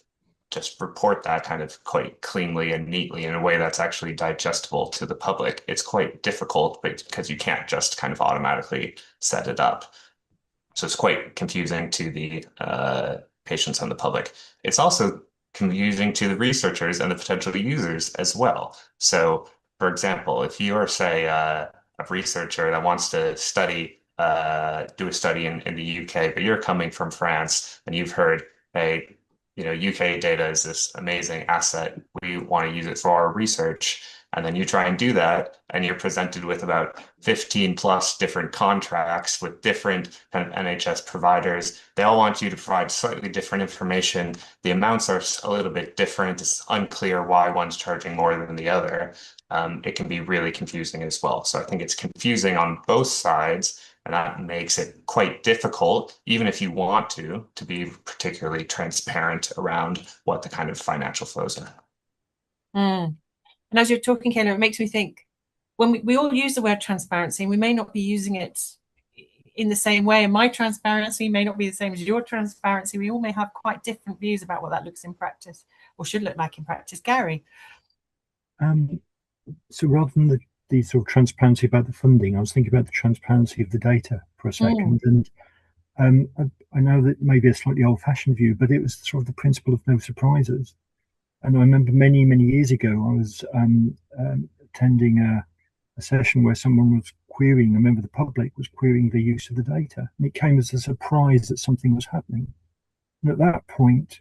[SPEAKER 12] just report that kind of quite cleanly and neatly in a way that's actually digestible to the public, it's quite difficult because you can't just kind of automatically set it up. So it's quite confusing to the patients and the public. It's also confusing to the researchers and the potential users as well. So for example, if you are, say, a researcher that wants to do a study in the UK, but you're coming from France and you've heard, hey, UK data is this amazing asset. We want to use it for our research. And then you try and do that, and you're presented with about 15 plus different contracts with different kind of NHS providers. They all want you to provide slightly different information. The amounts are a little bit different. It's unclear why one's charging more than the other. It can be really confusing as well. So I think it's confusing on both sides, and that makes it quite difficult, even if you want to be particularly transparent around what the kind of financial flows are.
[SPEAKER 1] And as you're talking, Kayla, it makes me think, when we all use the word transparency, we may not be using it in the same way. And my transparency may not be the same as your transparency. We all may have quite different views about what that looks in practice, or should look like in practice. Gary?
[SPEAKER 14] So rather than the sort of transparency about the funding, I was thinking about the transparency of the data for a second. And I know that maybe a slightly old-fashioned view, but it was sort of the principle of no surprises. And I remember many, many years ago, I was attending a session where someone was querying, a member of the public was querying the use of the data. And it came as a surprise that something was happening. And at that point,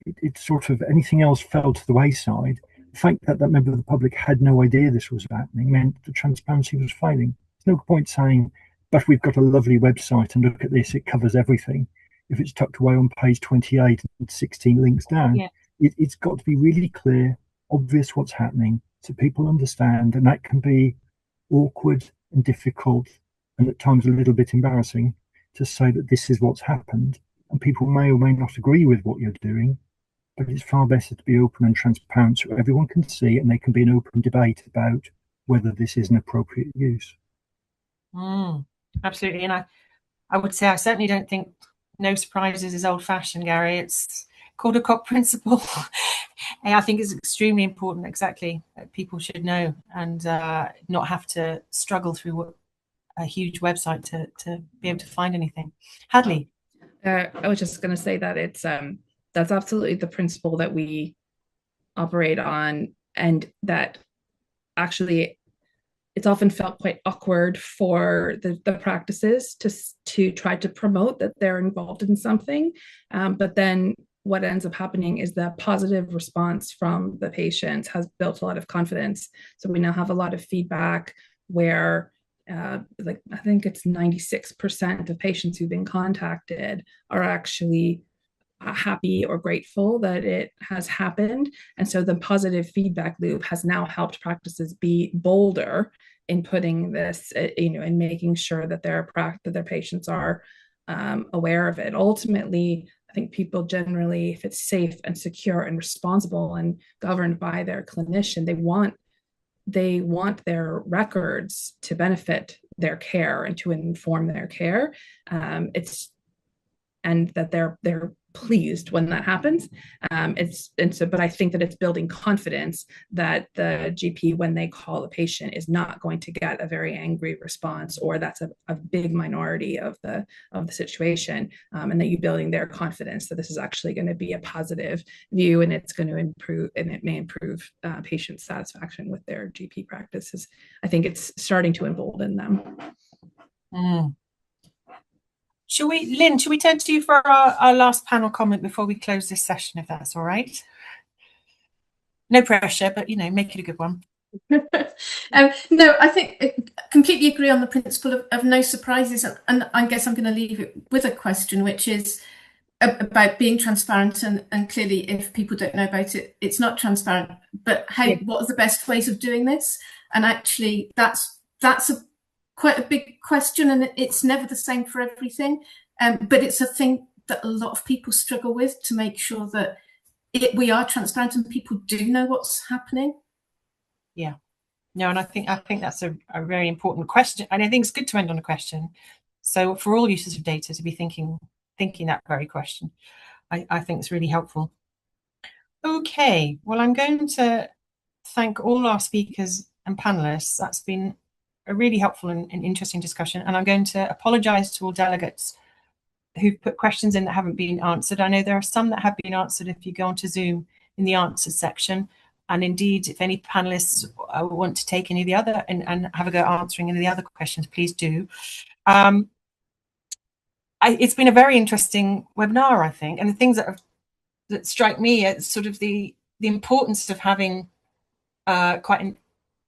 [SPEAKER 14] it sort of, anything else fell to the wayside. The fact that that member of the public had no idea this was happening meant the transparency was failing. There's no point saying, but we've got a lovely website and look at this, it covers everything. If it's tucked away on page 28 and 16 links down, it's got to be really clear, obvious what's happening so people understand, and that can be awkward and difficult and at times a little bit embarrassing to say that this is what's happened, and people may or may not agree with what you're doing, but it's far better to be open and transparent so everyone can see and there can be an open debate about whether this is an appropriate use.
[SPEAKER 1] Absolutely. And I would say I certainly don't think no surprises is old-fashioned, Gary. It's called a COP principle. And I think it's extremely important, exactly, that people should know and not have to struggle through a huge website to be able to find anything. Hadley.
[SPEAKER 5] I was just going to say that it's that's absolutely the principle that we operate on, and that actually it's often felt quite awkward for the practices to try to promote that they're involved in something, but then what ends up happening is the positive response from the patients has built a lot of confidence. So we now have a lot of feedback where like I think it's 96% of patients who've been contacted are actually happy or grateful that it has happened. And so the positive feedback loop has now helped practices be bolder in putting this, and making sure that their patients are aware of it. Ultimately, I think people generally, if it's safe and secure and responsible and governed by their clinician, they want their records to benefit their care and to inform their care. And that they're pleased when that happens. But I think that it's building confidence that the GP, when they call a patient, is not going to get a very angry response, or that's a big minority of the situation, and that you're building their confidence that this is actually going to be a positive view, and it's going to improve, and it may improve patient satisfaction with their GP practices. I think it's starting to embolden them.
[SPEAKER 1] Lynn, should we turn to you for our last panel comment before we close this session, if that's all right? No pressure, but, make it a good one.
[SPEAKER 13] No, I think I completely agree on the principle of no surprises. And I guess I'm going to leave it with a question, which is about being transparent. And clearly, if people don't know about it, it's not transparent. But what are the best ways of doing this? And actually, that's quite a big question, and it's never the same for everything, but it's a thing that a lot of people struggle with, to make sure that we are transparent and people do know what's happening.
[SPEAKER 1] Yeah, no, and I think that's a very important question, and I think it's good to end on a question. So for all users of data to be thinking that very question, I think it's really helpful. Okay, well, I'm going to thank all our speakers and panelists. That's been a really helpful and interesting discussion, and I'm going to apologise to all delegates who've put questions in that haven't been answered. I know there are some that have been answered if you go onto Zoom in the answers section, and indeed if any panelists want to take any of the other and have a go at answering any of the other questions, please do. It's been a very interesting webinar, I think, and the things that strike me as sort of the importance of having quite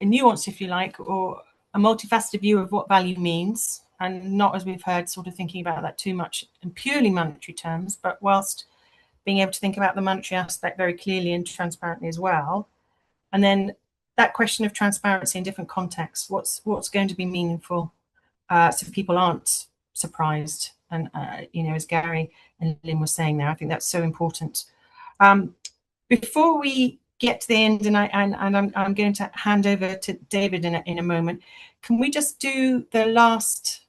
[SPEAKER 1] a nuance, if you like, or a multifaceted view of what value means, and not, as we've heard, sort of thinking about that too much in purely monetary terms, but whilst being able to think about the monetary aspect very clearly and transparently as well. And then that question of transparency in different contexts, what's going to be meaningful, so people aren't surprised. And as Gary and Lynn were saying there, I think that's so important. Before we get to the end, and I'm going to hand over to David in a moment, can we just do the last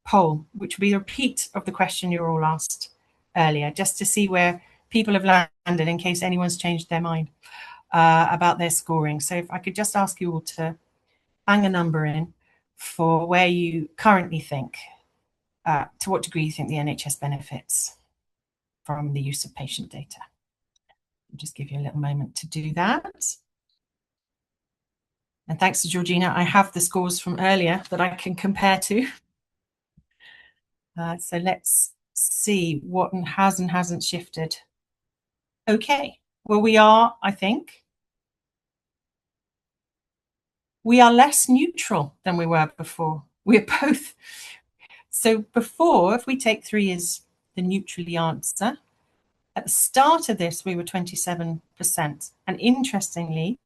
[SPEAKER 1] poll, which will be a repeat of the question you were all asked earlier, just to see where people have landed in case anyone's changed their mind about their scoring. So if I could just ask you all to bang a number in for where you currently think, to what degree you think the NHS benefits from the use of patient data. I'll just give you a little moment to do that. And thanks to Georgina, I have the scores from earlier that I can compare to. So let's see what has and hasn't shifted. Okay, well, I think we are less neutral than we were before. We're both. So before, if we take 3 as the neutrally answer, At the start of this, we were 27%. And interestingly,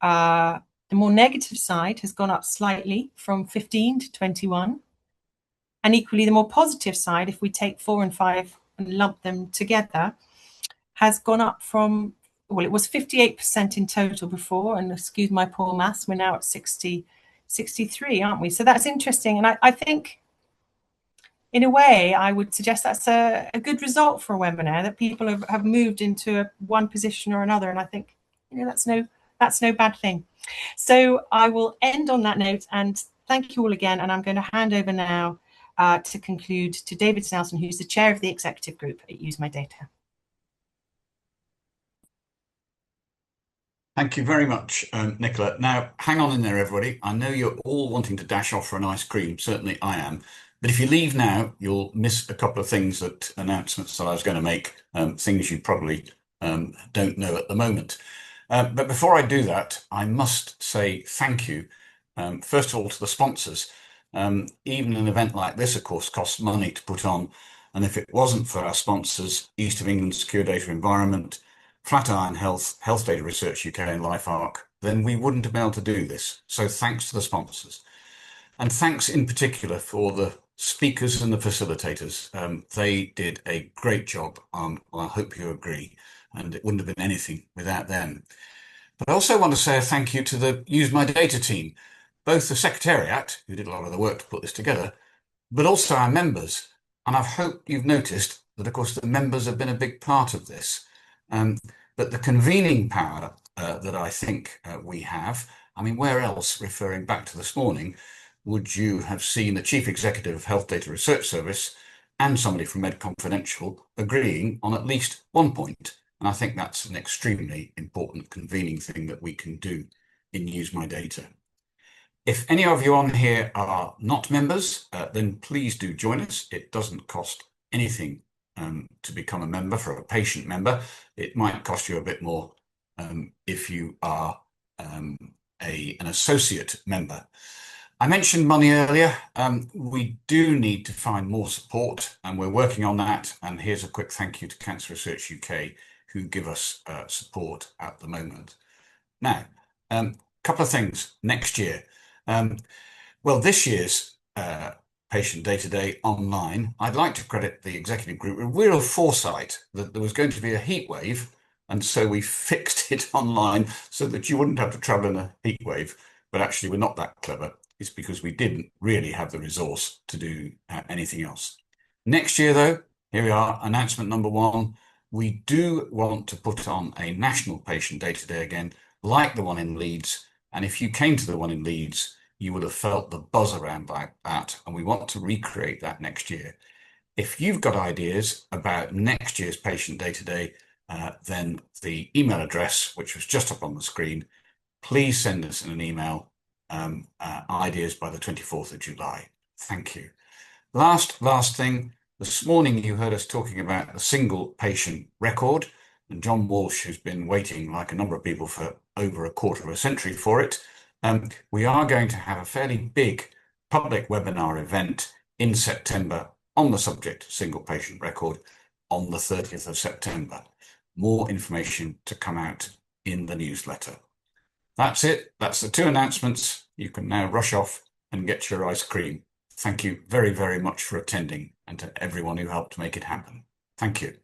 [SPEAKER 1] the more negative side has gone up slightly from 15 to 21. And equally, the more positive side, if we take 4 and 5 and lump them together, has gone up from, well, it was 58% in total before, and excuse my poor maths, we're now at 63, aren't we? So that's interesting. And I think, in a way, I would suggest that's a good result for a webinar, that people have moved into one position or another. And I think, that's no bad thing. So I will end on that note and thank you all again. And I'm going to hand over now to conclude to David Snelson, who's the chair of the executive group at Use My Data.
[SPEAKER 15] Thank you very much, Nicola. Now, hang on in there, everybody. I know you're all wanting to dash off for an ice cream. Certainly I am. But if you leave now, you'll miss a couple of announcements that I was going to make, things you probably don't know at the moment. But before I do that, I must say thank you, first of all, to the sponsors. Even an event like this, of course, costs money to put on. And if it wasn't for our sponsors, East of England Secure Data Environment, Flatiron Health, Health Data Research UK and LifeArc, then we wouldn't have been able to do this. So thanks to the sponsors. And thanks in particular for the speakers and the facilitators. They did a great job. I hope you agree. And it wouldn't have been anything without them. But I also want to say a thank you to the Use My Data team, both the Secretariat, who did a lot of the work to put this together, but also our members. And I hope you've noticed that, of course, the members have been a big part of this. But the convening power that I think we have, I mean, where else, referring back to this morning, would you have seen the Chief Executive of Health Data Research Service and somebody from Med Confidential agreeing on at least one point? And I think that's an extremely important convening thing that we can do in Use My Data. If any of you on here are not members, then please do join us. It doesn't cost anything to become a member. For a patient member, it might cost you a bit more if you are an associate member. I mentioned money earlier. We do need to find more support, and we're working on that. And here's a quick thank you to Cancer Research UK, who give us support at the moment. Now, a couple of things next year. Well, this year's Patient Data Day online, I'd like to credit the executive group with real foresight that there was going to be a heat wave, and so we fixed it online so that you wouldn't have to travel in a heat wave. But actually, we're not that clever. It's because we didn't really have the resource to do anything else. Next year, though, here we are, announcement number 1. We do want to put on a national Patient Data Day again, like the one in Leeds. And if you came to the one in Leeds, you would have felt the buzz around like that. And we want to recreate that next year. If you've got ideas about next year's Patient Data Day, then the email address, which was just up on the screen, please send us an email, ideas by the 24th of July. Thank you. Last thing, this morning you heard us talking about the single patient record, and John Walsh, who's been waiting like a number of people for over a quarter of a century for it. We are going to have a fairly big public webinar event in September on the subject of single patient record on the 30th of September. More information to come out in the newsletter. That's it. That's the 2 announcements. You can now rush off and get your ice cream. Thank you very, very much for attending, and to everyone who helped make it happen. Thank you.